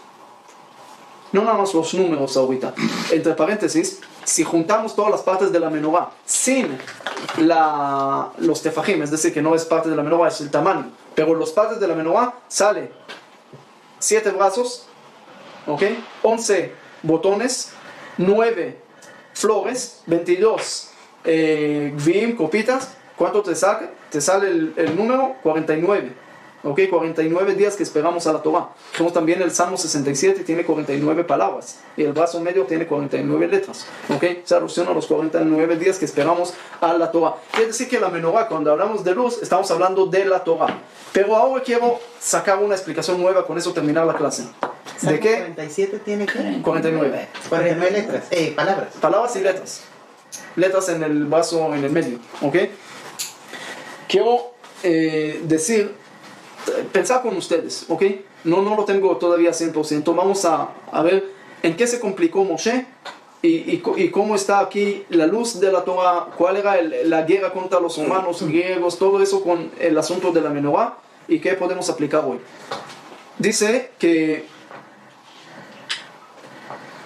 No nada más los números ahorita. Entre paréntesis, si juntamos todas las partes de la menorá sin los tefajim, es decir, que no es parte de la menorá, es el tamaño, pero las partes de la menorá sale 7 brazos, ¿ok? 11 botones, 9 flores, 22 gvim, copitas. ¿Cuánto te sale? Te sale el número 49. ¿Ok? 49 días que esperamos a la Torah. Tenemos también el Salmo 67, tiene 49 palabras. Y el brazo medio tiene 49 letras. ¿Ok? Se alusiona a los 49 días que esperamos a la Torah. Quiere decir que la menorá, cuando hablamos de luz, estamos hablando de la Torah. Pero ahora quiero sacar una explicación nueva, con eso terminar la clase. ¿De qué? 47 tiene que 49. 49 letras. Palabras. Palabras y letras. Letras en el brazo, en el medio. ¿Ok? Quiero pensar con ustedes, ¿ok? No lo tengo todavía 100%. Vamos a ver en qué se complicó Moshe y cómo está aquí la luz de la Torah, cuál era la guerra contra los romanos, griegos, todo eso con el asunto de la menorá y qué podemos aplicar hoy. Dice que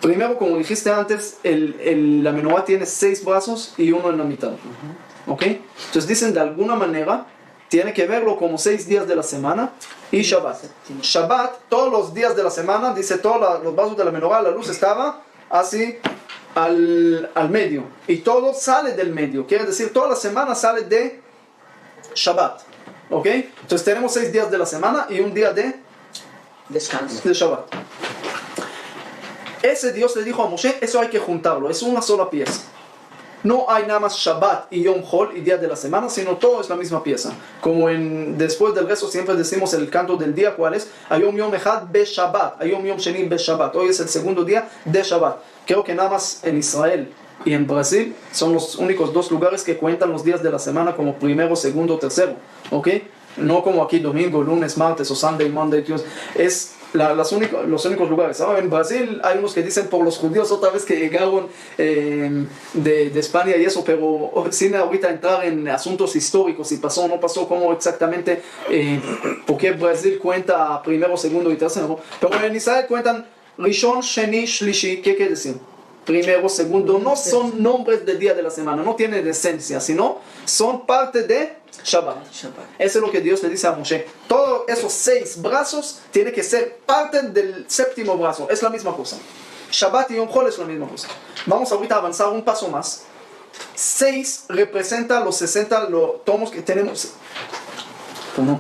primero, como dijiste antes, la menorá tiene 6 brazos y uno en la mitad. ¿Ok? Entonces dicen, de alguna manera tiene que verlo como 6 días de la semana y Shabbat. Shabbat, todos los días de la semana, dice todos los brazos de la menorá, la luz estaba así al medio. Y todo sale del medio. Quiere decir, toda la semana sale de Shabbat. ¿Ok? Entonces tenemos 6 días de la semana y un día de descanso. De Shabbat. Ese Dios le dijo a Moshe, eso hay que juntarlo, es una sola pieza. no hay nada más Shabbat y Yom Chol y día de la semana, sino todo es la misma pieza. Como después del rezo siempre decimos el canto del día, ¿cuál es? Ayom Yom Echad Be Shabbat, Ayom Yom Sheni Be Shabbat. Hoy es el segundo día de Shabbat. Creo que nada más en Israel y en Brasil son los únicos dos lugares que cuentan los días de la semana como primero, segundo, tercero, ¿ok? No como aquí domingo, lunes, martes o Sunday, Monday, Tuesday. Es los únicos lugares. Ahora en Brasil hay unos que dicen por los judíos otra vez que llegaron de España y eso, pero sin ahorita entrar en asuntos históricos, si pasó o no pasó, cómo exactamente, porque Brasil cuenta primero, segundo y tercero, pero en Israel cuentan Rishon, Sheni, Shlishi. ¿Qué quiere decir? Primero, segundo, no son nombres del día de la semana, no tienen esencia, sino son parte de Shabbat. Eso es lo que Dios le dice a Moshe. Todos esos 6 brazos tienen que ser parte del séptimo brazo, es la misma cosa. Shabbat y Yom Chol es la misma cosa. Vamos ahorita a avanzar un paso más. 6 representa los 60 tomos que tenemos. ¿Cómo?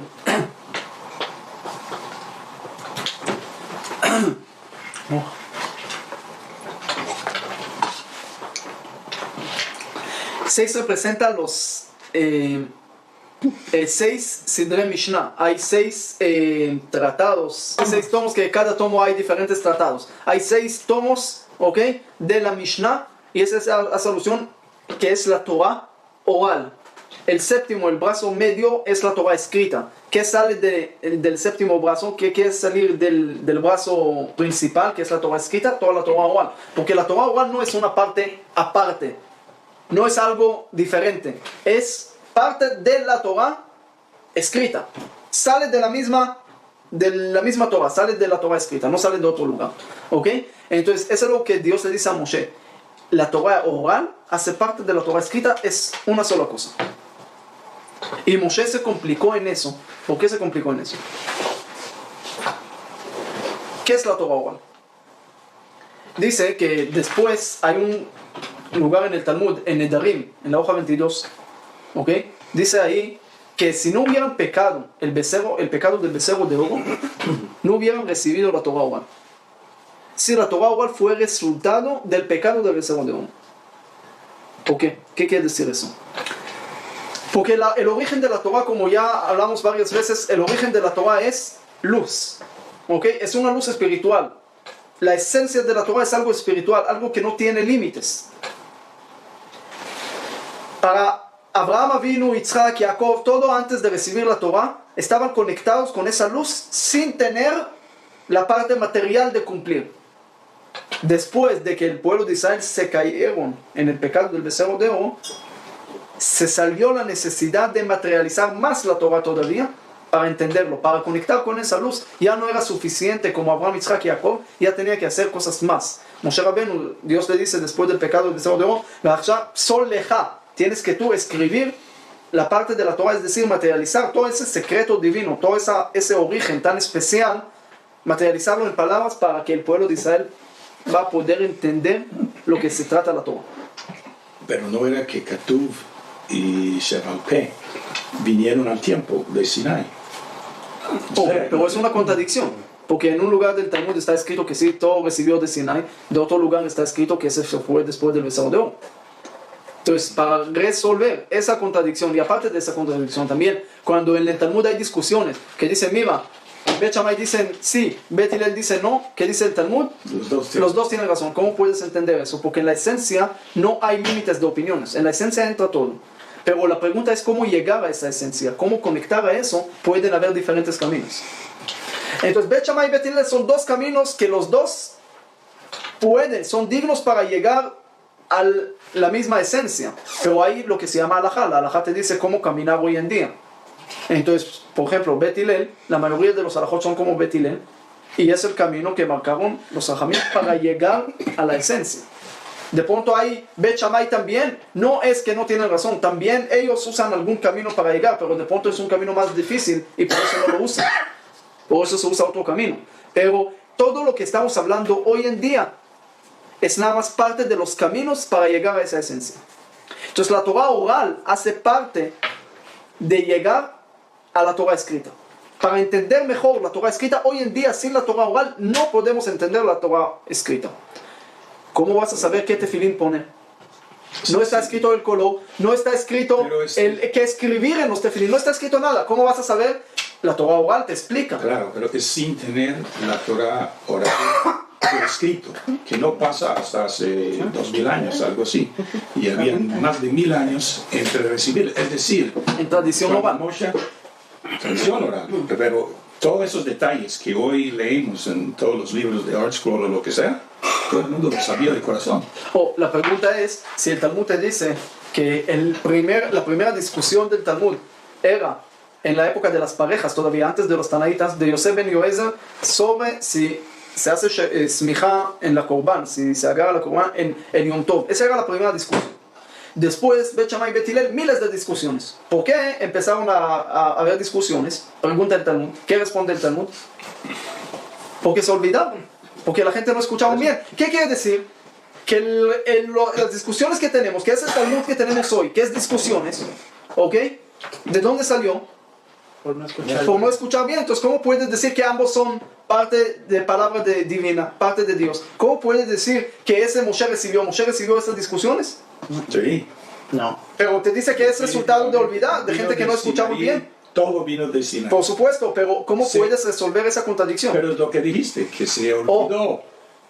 Oh. 6 representa los 6 Sidre Mishnah. Hay 6 tratados, 6 tomos, que cada tomo hay diferentes tratados. Hay 6 tomos, ¿ok? De la Mishnah, y esa es la solución que es la Torah oral. El séptimo, el brazo medio, es la Torah escrita. ¿Qué sale del séptimo brazo? ¿Qué quiere salir del brazo principal, que es la Torah escrita? Toda la Torah oral. Porque la Torah oral no es una parte aparte. No es algo diferente, es parte de la Torah escrita. Sale de la misma Torah, sale de la Torah escrita, no sale de otro lugar. ¿Ok? Entonces, eso es lo que Dios le dice a Moshe. La Torah oral hace parte de la Torah escrita, es una sola cosa. Y Moshe se complicó en eso. ¿Por qué se complicó en eso? ¿Qué es la Torah oral? Dice que después hay un lugar en el Talmud, en Nedarim, en la hoja 22, ¿ok? Dice ahí que si no hubieran pecado el pecado del becerro de oro, no hubieran recibido la Torah oral. Si la Torah oral fue resultado del pecado del becerro de oro. ¿Por qué? ¿Qué quiere decir eso? Porque el origen de la Torah, como ya hablamos varias veces, el origen de la Torah es luz, ¿ok? Es una luz espiritual. La esencia de la Torah es algo espiritual, algo que no tiene límites. Para Abraham Avinu, Yitzhak, Jacob, todo antes de recibir la Torah, estaban conectados con esa luz sin tener la parte material de cumplir. Después de que el pueblo de Israel se cayeron en el pecado del becerro de oro, se salió la necesidad de materializar más la Torah todavía, para entenderlo, para conectar con esa luz. Ya no era suficiente como Abraham, Yitzhak y Jacob, ya tenía que hacer cosas más. Moshe Rabbeinu, Dios le dice después del pecado del becerro de oro, Sol leja, tienes que tú escribir la parte de la Torah, es decir, materializar todo ese secreto divino, todo ese origen tan especial, materializarlo en palabras para que el pueblo de Israel va a poder entender lo que se trata la Torah. Pero no era que Katuv y Sheval Peh vinieron al tiempo de Sinai. Pero es una contradicción, porque en un lugar del Talmud está escrito que sí, todo recibió de Sinai, de otro lugar está escrito que se fue después del becerro de oro. Entonces, para resolver esa contradicción, y aparte de esa contradicción también, cuando en el Talmud hay discusiones, que dicen, mira, Bet Shammai dicen sí, Bet Hillel dice no, ¿qué dice el Talmud? Los dos tienen razón. ¿Cómo puedes entender eso? Porque en la esencia no hay límites de opiniones, en la esencia entra todo. Pero la pregunta es cómo llegar a esa esencia, cómo conectar a eso. Pueden haber diferentes caminos. Entonces, Bet Shammai y Bet Hillel son dos caminos que los dos son dignos para llegar a la misma esencia. Pero hay lo que se llama halajá. La halajá te dice cómo caminar hoy en día. Entonces, por ejemplo, Bet Hillel, la mayoría de los halajot son como Bet Hillel, y es el camino que marcaron los hajamim para llegar a la esencia. De pronto hay Bet Shammai también, no es que no tienen razón, también ellos usan algún camino para llegar, pero de pronto es un camino más difícil y por eso no lo usan. Por eso se usa otro camino. Pero todo lo que estamos hablando hoy en día es nada más parte de los caminos para llegar a esa esencia. Entonces la Torah oral hace parte de llegar a la Torah escrita. Para entender mejor la Torah escrita, hoy en día sin la Torah oral no podemos entender la Torah escrita. ¿Cómo vas a saber qué tefilín poner? no está escrito el color, no está escrito Pero es- el que escribir en los tefilim, no está escrito nada. ¿Cómo vas a saber? La Torah oral te explica. Claro, pero es sin tener la Torah oral por escrito, que no pasa hasta hace 2000 años, algo así. Y había más de 1000 años entre recibir, es decir, En tradición cuando oral. Moshe, tradición oral, pero todos esos detalles que hoy leemos en todos los libros de Art Scroll o lo que sea, todo el mundo lo sabía de corazón. La pregunta es, si el Talmud te dice que la primera discusión del Talmud era en la época de las parejas, todavía antes de los Tanaítas, de Yosef ben Yoezer, sobre si se hace smijá en la Korban, si se agarra la Korban en Yom Tov. Esa era la primera discusión. Después, Bet Shammai y Bet Hillel, miles de discusiones. ¿Por qué empezaron a haber discusiones? Pregunta el Talmud. ¿Qué responde el Talmud? Porque se olvidaron. Porque la gente no escuchaba bien. ¿Qué quiere decir? Que las discusiones que tenemos, que es el Talmud que tenemos hoy, que es discusiones, ¿ok? ¿De dónde salió? Por no escuchar. Por no escuchar bien. Entonces, ¿cómo puedes decir que ambos son parte de palabra divina, parte de Dios? ¿Cómo puedes decir que ese Moshe recibió esas discusiones? Sí. No. Pero te dice que es resultado de olvidar, de gente que no escuchaba bien. Todo vino de Sinaí. Por supuesto, pero ¿cómo Sí. puedes resolver esa contradicción? Pero es lo que dijiste, que se olvidó.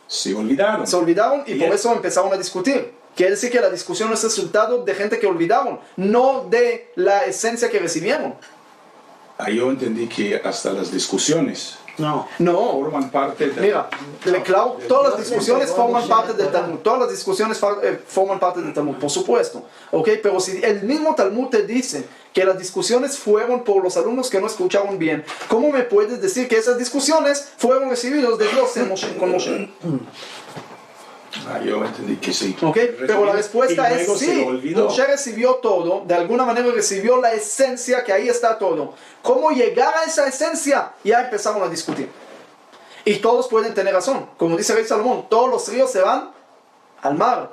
Se olvidaron. Se olvidaron y por Bien. eso empezaron a discutir. Quiere decir que la discusión es resultado de gente que olvidaron, no de la esencia que recibieron. Ahí yo entendí que hasta las discusiones No. No, forman parte de... mira, claro, todas las discusiones forman parte del Talmud, todas las discusiones forman parte del Talmud, por supuesto, ¿ok? Pero si el mismo Talmud te dice que las discusiones fueron por los alumnos que no escuchaban bien, ¿cómo me puedes decir que esas discusiones fueron recibidas de Dios con Moshe? Yo entendí que sí. ¿Ok? Pero la respuesta Y es luego se sí. lo olvidó. Moshe recibió todo, de alguna manera recibió la esencia, que ahí está todo. ¿Cómo llegar a esa esencia? Ya empezaron a discutir. Y todos pueden tener razón. Como dice Rey Salomón, todos los ríos se van al mar.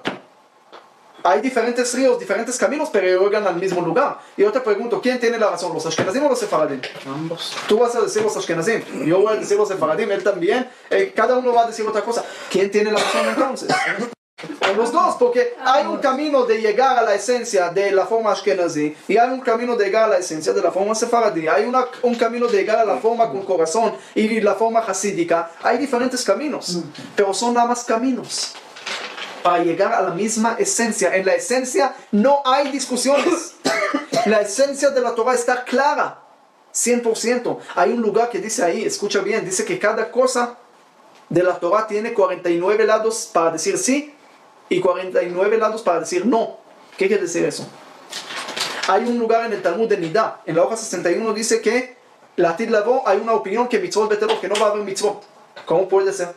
Hay diferentes ríos, diferentes caminos, pero llegan al mismo lugar. Y yo te pregunto, ¿quién tiene la razón? ¿Los Ashkenazim o los Sefaradim? Ambos. Tú vas a decir los Ashkenazim, yo voy a decir los Sefaradim, él también. Cada uno va a decir otra cosa. ¿Quién tiene la razón entonces? Los dos, porque hay un camino de llegar a la esencia de la forma Ashkenazí y hay un camino de llegar a la esencia de la forma Sefaradí. Hay un camino de llegar a la forma con corazón y la forma hasídica. Hay diferentes caminos, pero son nada más caminos para llegar a la misma esencia. En la esencia no hay discusiones. La esencia de la Torah está clara, 100%. Hay un lugar que dice ahí, escucha bien, dice que cada cosa de la Torah tiene 49 lados para decir sí y 49 lados para decir no. ¿Qué quiere decir eso? Hay un lugar en el Talmud de Nidá, en la hoja 61 dice que la Atid Lavo hay una opinión que mitzvot betelot, que no va a haber mitzvot. ¿Cómo puede ser?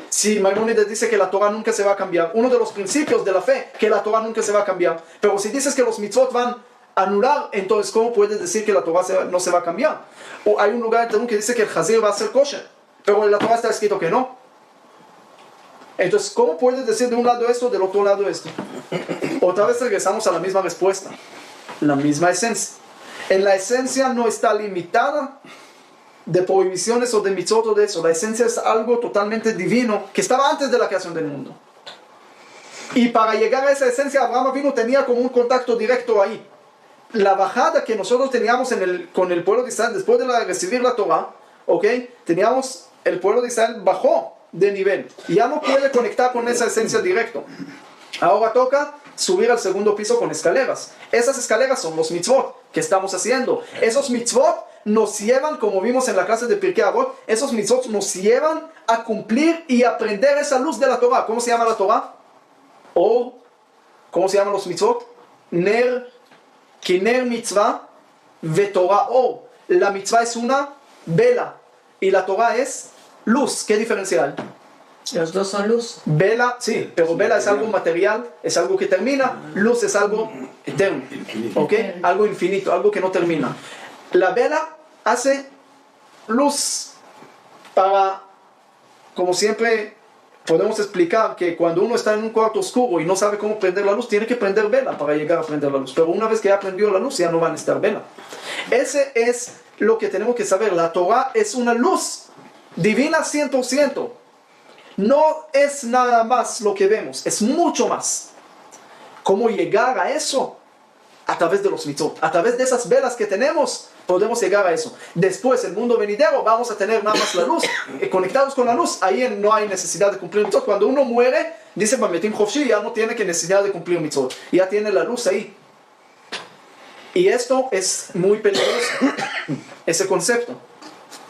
Si Maimónides dice que la Torah nunca se va a cambiar, uno de los principios de la fe, que la Torah nunca se va a cambiar, pero si dices que los mitzvot van a anular, entonces ¿cómo puedes decir que la Torah no se va a cambiar? O hay un lugar en el Talmud que dice que el Hazir va a ser kosher, pero en la Torah está escrito que no. Entonces, ¿cómo puedes decir de un lado esto, del otro lado esto? Otra vez regresamos a la misma respuesta, la misma esencia. En la esencia no está limitada de prohibiciones o de mitzvot o de eso. La esencia es algo totalmente divino que estaba antes de la creación del mundo. Y para llegar a esa esencia, Abraham Avinu tenía como un contacto directo ahí. La bajada que nosotros teníamos con el pueblo de Israel después de recibir la Torah, ¿ok? Teníamos, el pueblo de Israel bajó de nivel. Y ya no puede conectar con esa esencia directo. Ahora toca subir al segundo piso con escaleras. Esas escaleras son los mitzvot que estamos haciendo. Esos mitzvot nos llevan, como vimos en la clase de Pirkei Avot, esos mitzvot nos llevan a cumplir y aprender esa luz de la Torah. ¿Cómo se llama la Torah? O, ¿cómo se llaman los mitzvot? Ner, Kiner mitzvah, vetorah or. La mitzvah es una vela y la Torah es luz. ¿Qué diferencia hay? Los dos son luz. Vela, sí, pero vela es algo material, es algo que termina. Luz es algo eterno, ¿ok? Algo infinito, algo que no termina. La vela hace luz para, como siempre podemos explicar, que cuando uno está en un cuarto oscuro y no sabe cómo prender la luz, tiene que prender vela para llegar a prender la luz. Pero una vez que ya prendió la luz, ya no va a necesitar vela. Ese es lo que tenemos que saber. La Torah es una luz divina 100%. No es nada más lo que vemos, es mucho más. ¿Cómo llegar a eso? A través de los mitzvot. A través de esas velas que tenemos, podemos llegar a eso. Después, el mundo venidero, vamos a tener nada más la luz. Conectados con la luz, ahí no hay necesidad de cumplir mitzvot. Cuando uno muere, dice Bametim Chofshi, ya no tiene que necesidad de cumplir mitzvot. Ya tiene la luz ahí. Y esto es muy peligroso, ese concepto.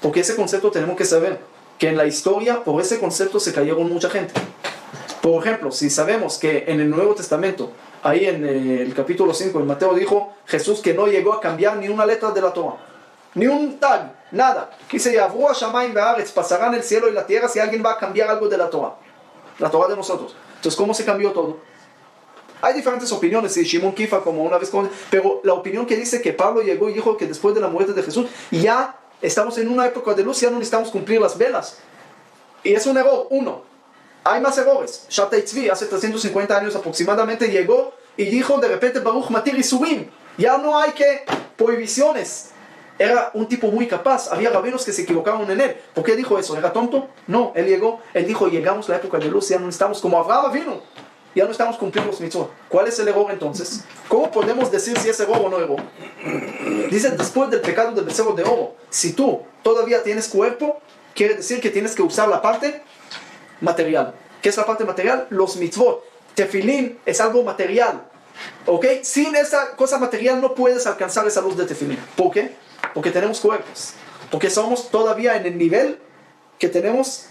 Porque ese concepto tenemos que saber que en la historia, por ese concepto se cayeron mucha gente. Por ejemplo, si sabemos que en el Nuevo Testamento, ahí en el capítulo 5, en Mateo dijo Jesús que no llegó a cambiar ni una letra de la Torah, ni un tag, nada. Dice, Yavru Hashamayim ve'aretz, pasarán el cielo y la tierra si alguien va a cambiar algo de la Torah de nosotros. Entonces, ¿cómo se cambió todo? Hay diferentes opiniones, y Shimon Kifa como una vez, pero la opinión que dice que Pablo llegó y dijo que después de la muerte de Jesús, ya estamos en una época de luz, ya no necesitamos cumplir las velas. Y es un error, uno. Hay más errores. Shabtai Tzvi, hace 350 años aproximadamente, llegó y dijo de repente, Baruch Matir Isurim, ya no hay que prohibiciones. Era un tipo muy capaz, había rabinos que se equivocaron en él. ¿Por qué dijo eso? ¿Era tonto? No, él llegó, él dijo, llegamos a la época de luz, ya no estamos como Abraham vino, ya no estamos cumpliendo los mitzvot. ¿Cuál es el error entonces? ¿Cómo podemos decir si es error o no error? Dice, después del pecado del becerro de oro, si tú todavía tienes cuerpo, quiere decir que tienes que usar la parte material. ¿Qué es la parte material? Los mitzvot. Tefilín es algo material. ¿Ok? Sin esa cosa material no puedes alcanzar esa luz de tefilín. ¿Por qué? Porque tenemos cuerpos. Porque somos todavía en el nivel que tenemos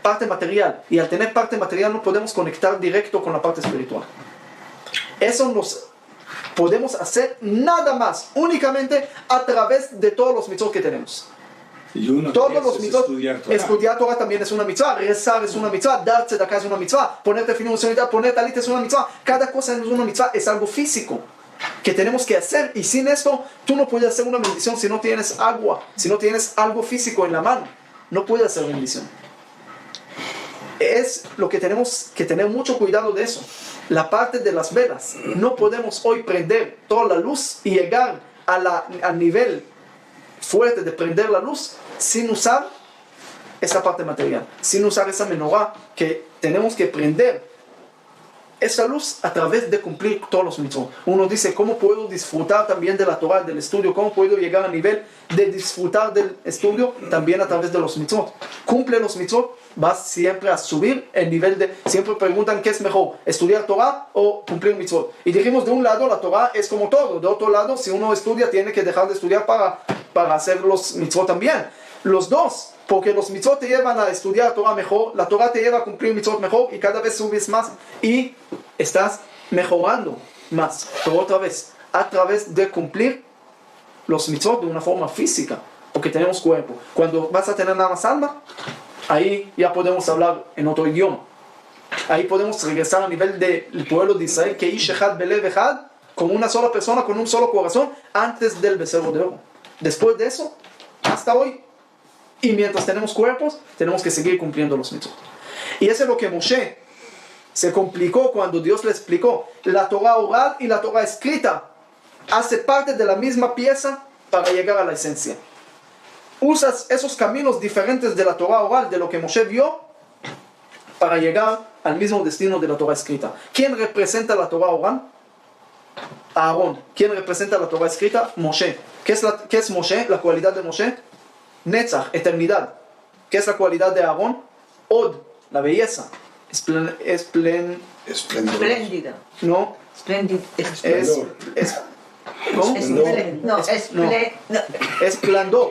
parte material. Y al tener parte material no podemos conectar directo con la parte espiritual. Eso nos podemos hacer nada más, únicamente a través de todos los mitzvot que tenemos. Y uno todos de los esos mitzvot, es estudiar Torah también es una mitzvah, rezar es una mitzvah, dar tzedakah es una mitzvah, poner tefilín es una mitzvah, poner talit es una mitzvah. Cada cosa es una mitzvah, es algo físico que tenemos que hacer, y sin esto tú no puedes hacer una bendición si no tienes agua, si no tienes algo físico en la mano, no puedes hacer bendición. Es lo que tenemos que tener mucho cuidado de eso. La parte de las velas, no podemos hoy prender toda la luz y llegar al nivel fuerte de prender la luz sin usar esa parte material, sin usar esa menorá, que tenemos que prender esa luz a través de cumplir todos los mitzvot. Uno dice, ¿cómo puedo disfrutar también de la Torah, del estudio? ¿Cómo puedo llegar a nivel de disfrutar del estudio? También a través de los mitzvot. Cumple los mitzvot, vas siempre a subir el nivel de... Siempre preguntan, ¿qué es mejor? ¿Estudiar Torah o cumplir mitzvot? Y dijimos, de un lado la Torah es como todo, de otro lado, si uno estudia, tiene que dejar de estudiar para hacer los mitzvot también. Los dos, porque los mitzvot te llevan a estudiar Torah mejor, la Torah te lleva a cumplir mitzvot mejor, y cada vez subes más y estás mejorando más. Pero otra vez, a través de cumplir los mitzvot de una forma física, porque tenemos cuerpo. Cuando vas a tener nada más alma, ahí ya podemos hablar en otro idioma. Ahí podemos regresar a nivel del pueblo de Israel, que Ish Echad Belev Echad, con una sola persona, con un solo corazón, antes del becerro de oro. Después de eso, hasta hoy, y mientras tenemos cuerpos, tenemos que seguir cumpliendo los mitzvot. Y eso es lo que Moshe se complicó cuando Dios le explicó. La Torah oral y la Torah escrita hace parte de la misma pieza para llegar a la esencia. Usas esos caminos diferentes de la Torah oral, de lo que Moshe vio, para llegar al mismo destino de la Torah escrita. ¿Quién representa la Torah oral? Aarón. ¿Quién representa la Torah escrita? Moshe. ¿Qué es Moshe? La cualidad de Moshe. Netzach, eternidad. ¿Qué es la cualidad de Aarón? Od, la belleza. Espléndida. No. Espléndida. ¿Cómo? Esplendor.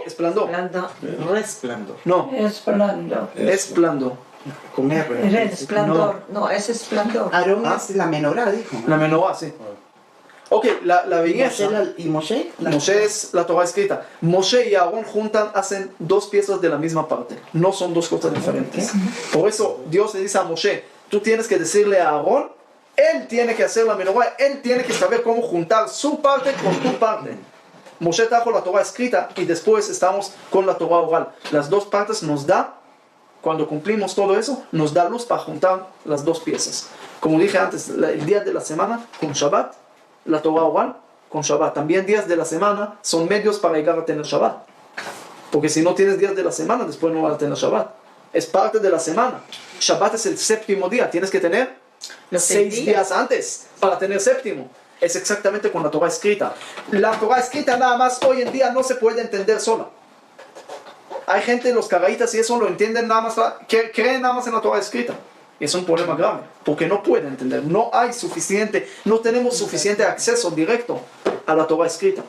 Esplendor. Resplandor. No. Esplendor. Esplendor. Con R. Esplendor. No, es esplendor. Aarón es la menorá, dijo. La menorá, sí. Ok, la belleza. ¿Y Moshe? Moshe es la Torah escrita. Moshe y Aarón juntan, hacen dos piezas de la misma parte. No son dos cosas diferentes. Por eso Dios le dice a Moshe, tú tienes que decirle a Aarón, él tiene que hacer la menorá, él tiene que saber cómo juntar su parte con tu parte. Moshe trajo la Torah escrita y después estamos con la Torah oral. Las dos partes nos da, cuando cumplimos todo eso, nos da luz para juntar las dos piezas. Como dije antes, el día de la semana con Shabbat, la Torah oral con Shabbat. También días de la semana son medios para llegar a tener Shabbat. Porque si no tienes días de la semana, después no vas a tener Shabbat. Es parte de la semana. Shabbat es el séptimo día. Tienes que tener Los 6 6 días antes para tener séptimo. Es exactamente con la Torah escrita. La Torah escrita nada más hoy en día no se puede entender sola. Hay gente, los caraítas y eso lo entienden nada más, creen nada más en la Torah escrita. Y es un problema grave, porque no pueden entender. No hay suficiente, no tenemos suficiente acceso directo a la Torah escrita.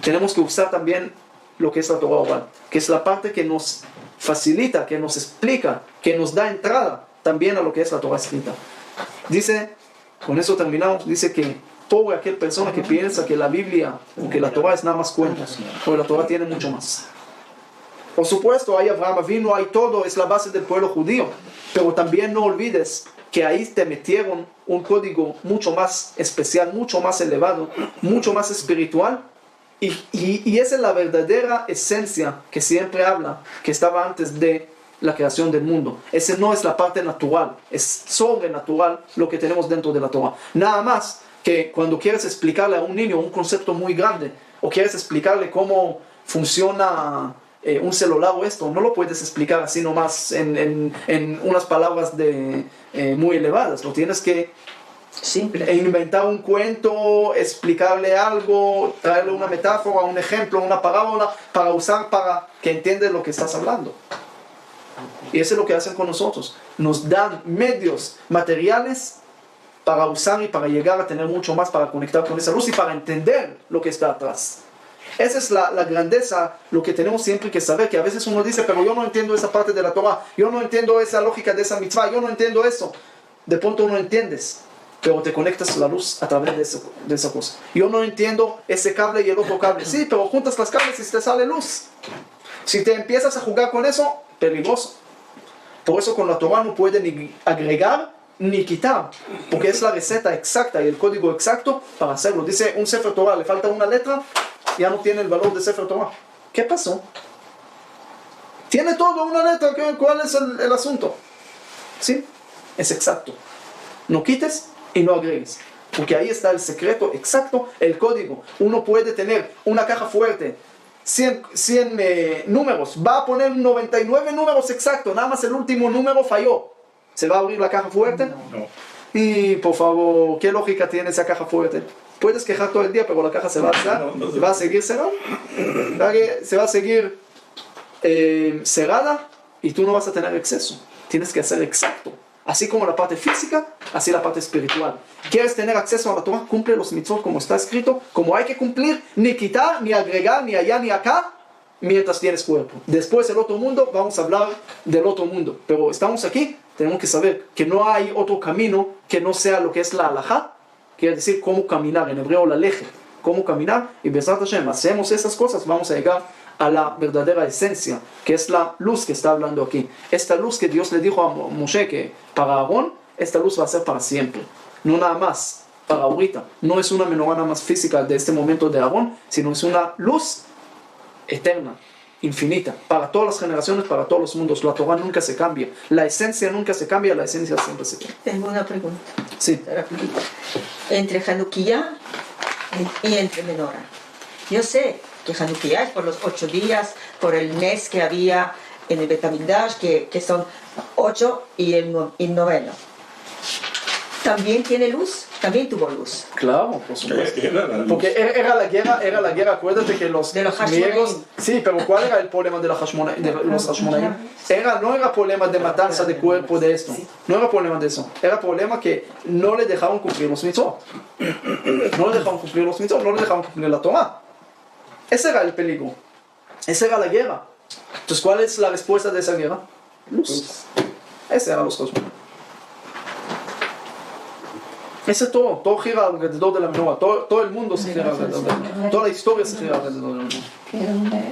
Tenemos que usar también lo que es la Torah oral, que es la parte que nos facilita, que nos explica, que nos da entrada también a lo que es la Torah escrita. Dice, con eso terminamos, dice que pobre aquella persona que piensa que la Biblia o que la Torah es nada más cuentos, porque la Torah tiene mucho más. Por supuesto, hay Abraham Avinu, hay todo, es la base del pueblo judío, pero también no olvides que ahí te metieron un código mucho más especial, mucho más elevado, mucho más espiritual, y esa es la verdadera esencia que siempre habla, que estaba antes de la creación del mundo. Esa no es la parte natural, es sobrenatural lo que tenemos dentro de la Torah. Nada más que cuando quieres explicarle a un niño un concepto muy grande, o quieres explicarle cómo funciona un celular o esto, no lo puedes explicar así nomás en unas palabras muy elevadas. Lo tienes que inventar un cuento, explicarle algo, traerle una metáfora, un ejemplo, una parábola para usar para que entiendas lo que estás hablando. Y eso es lo que hacen con nosotros. Nos dan medios materiales para usar y para llegar a tener mucho más, para conectar con esa luz y para entender lo que está atrás. Esa es la grandeza, lo que tenemos siempre que saber, que a veces uno dice, pero yo no entiendo esa parte de la Torah, yo no entiendo esa lógica de esa mitzvah, yo no entiendo eso. De pronto no entiendes, pero te conectas a la luz a través de esa cosa. Yo no entiendo ese cable y el otro cable. Sí, pero juntas las cables y te sale luz. Si te empiezas a jugar con eso, peligroso. Por eso con la Torah no puede ni agregar ni quitar, porque es la receta exacta y el código exacto para hacerlo. Dice un Sefer Torah, le falta una letra, ya no tiene el valor de Sefer Torah. ¿Qué pasó? Tiene todo una letra, ¿cuál es el asunto? ¿Sí? Es exacto. No quites y no agregues, porque ahí está el secreto exacto, el código. Uno puede tener una caja fuerte, 100 números, va a poner 99 números exactos, nada más el último número falló. ¿Se va a abrir la caja fuerte? No. Y por favor, ¿qué lógica tiene esa caja fuerte? Puedes quejar todo el día, pero la caja se va a cerrar, se va a seguir cerrada, se va a seguir cerrada y tú no vas a tener exceso. Tienes que hacer exacto. Así como la parte física, así la parte espiritual. ¿Quieres tener acceso a la Torah? Cumple los mitzvot como está escrito, como hay que cumplir, ni quitar, ni agregar, ni allá, ni acá, mientras tienes cuerpo. Después el otro mundo, vamos a hablar del otro mundo. Pero estamos aquí, tenemos que saber que no hay otro camino que no sea lo que es la halajá, quiere decir cómo caminar, en hebreo la leje, cómo caminar, y Bezrat Hashem, hacemos esas cosas, vamos a llegar a la verdadera esencia, que es la luz que está hablando aquí. Esta luz que Dios le dijo a Moshe que para Aarón, esta luz va a ser para siempre, no nada más para ahorita. No es una menorá nada más física de este momento de Aarón, sino es una luz eterna, infinita, para todas las generaciones, para todos los mundos. La Torah nunca se cambia, la esencia nunca se cambia, la esencia siempre se cambia. Tengo una pregunta. Sí. Rapidito. Entre Hanukkah y entre Menorá. Yo sé que Hanukkah es por los 8 días, por el mes que había en el Bet HaMikdash, que son 8 y el noveno. ¿También tiene luz? También tuvo luz. Claro, por supuesto. Era la luz. Porque era la guerra, acuérdate que los De los griegos... Hashmonaim. Sí, pero ¿cuál era el problema de los Hashmonaim? No era problema de matanza de cuerpo de esto, no era problema de eso, era problema que no le dejaban cumplir los mitzvot. No le dejaban cumplir los mitzvot, no le dejaban cumplir la Torah. Ese era el peligro, esa era la guerra. Entonces, ¿cuál es la respuesta de esa guerra? Luz. Ese eran los Hashmonaim. Ese todo gira alrededor de la menorá, todo el mundo se gira alrededor de la menorá, toda la historia se gira alrededor de la menorá.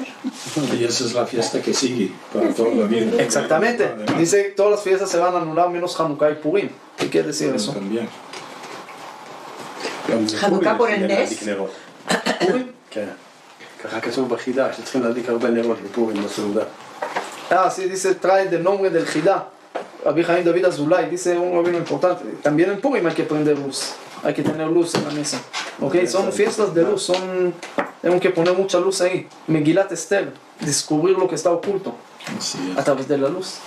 Y esa es la fiesta que sigue para toda la vida. Exactamente, Además, dice que todas las fiestas se van a anular menos Hanukkah y Purim. ¿Qué quiere decir eso? también. חנוכה por el נס. Purim? כן. ככה כתוב בחידה, שצריכים להדליק הרבה נרות בפורים בסעודה. Sí, dice, trae del nombre del Jidá. Rabbi Chaim David Azulay, dice un rabino importante. También en Purim hay que prender luz, hay que tener luz en la mesa. ¿Ok? Son fiestas de luz, tenemos que poner mucha luz ahí. Megilat Esther, descubrir lo que está oculto Así es. a través de la luz.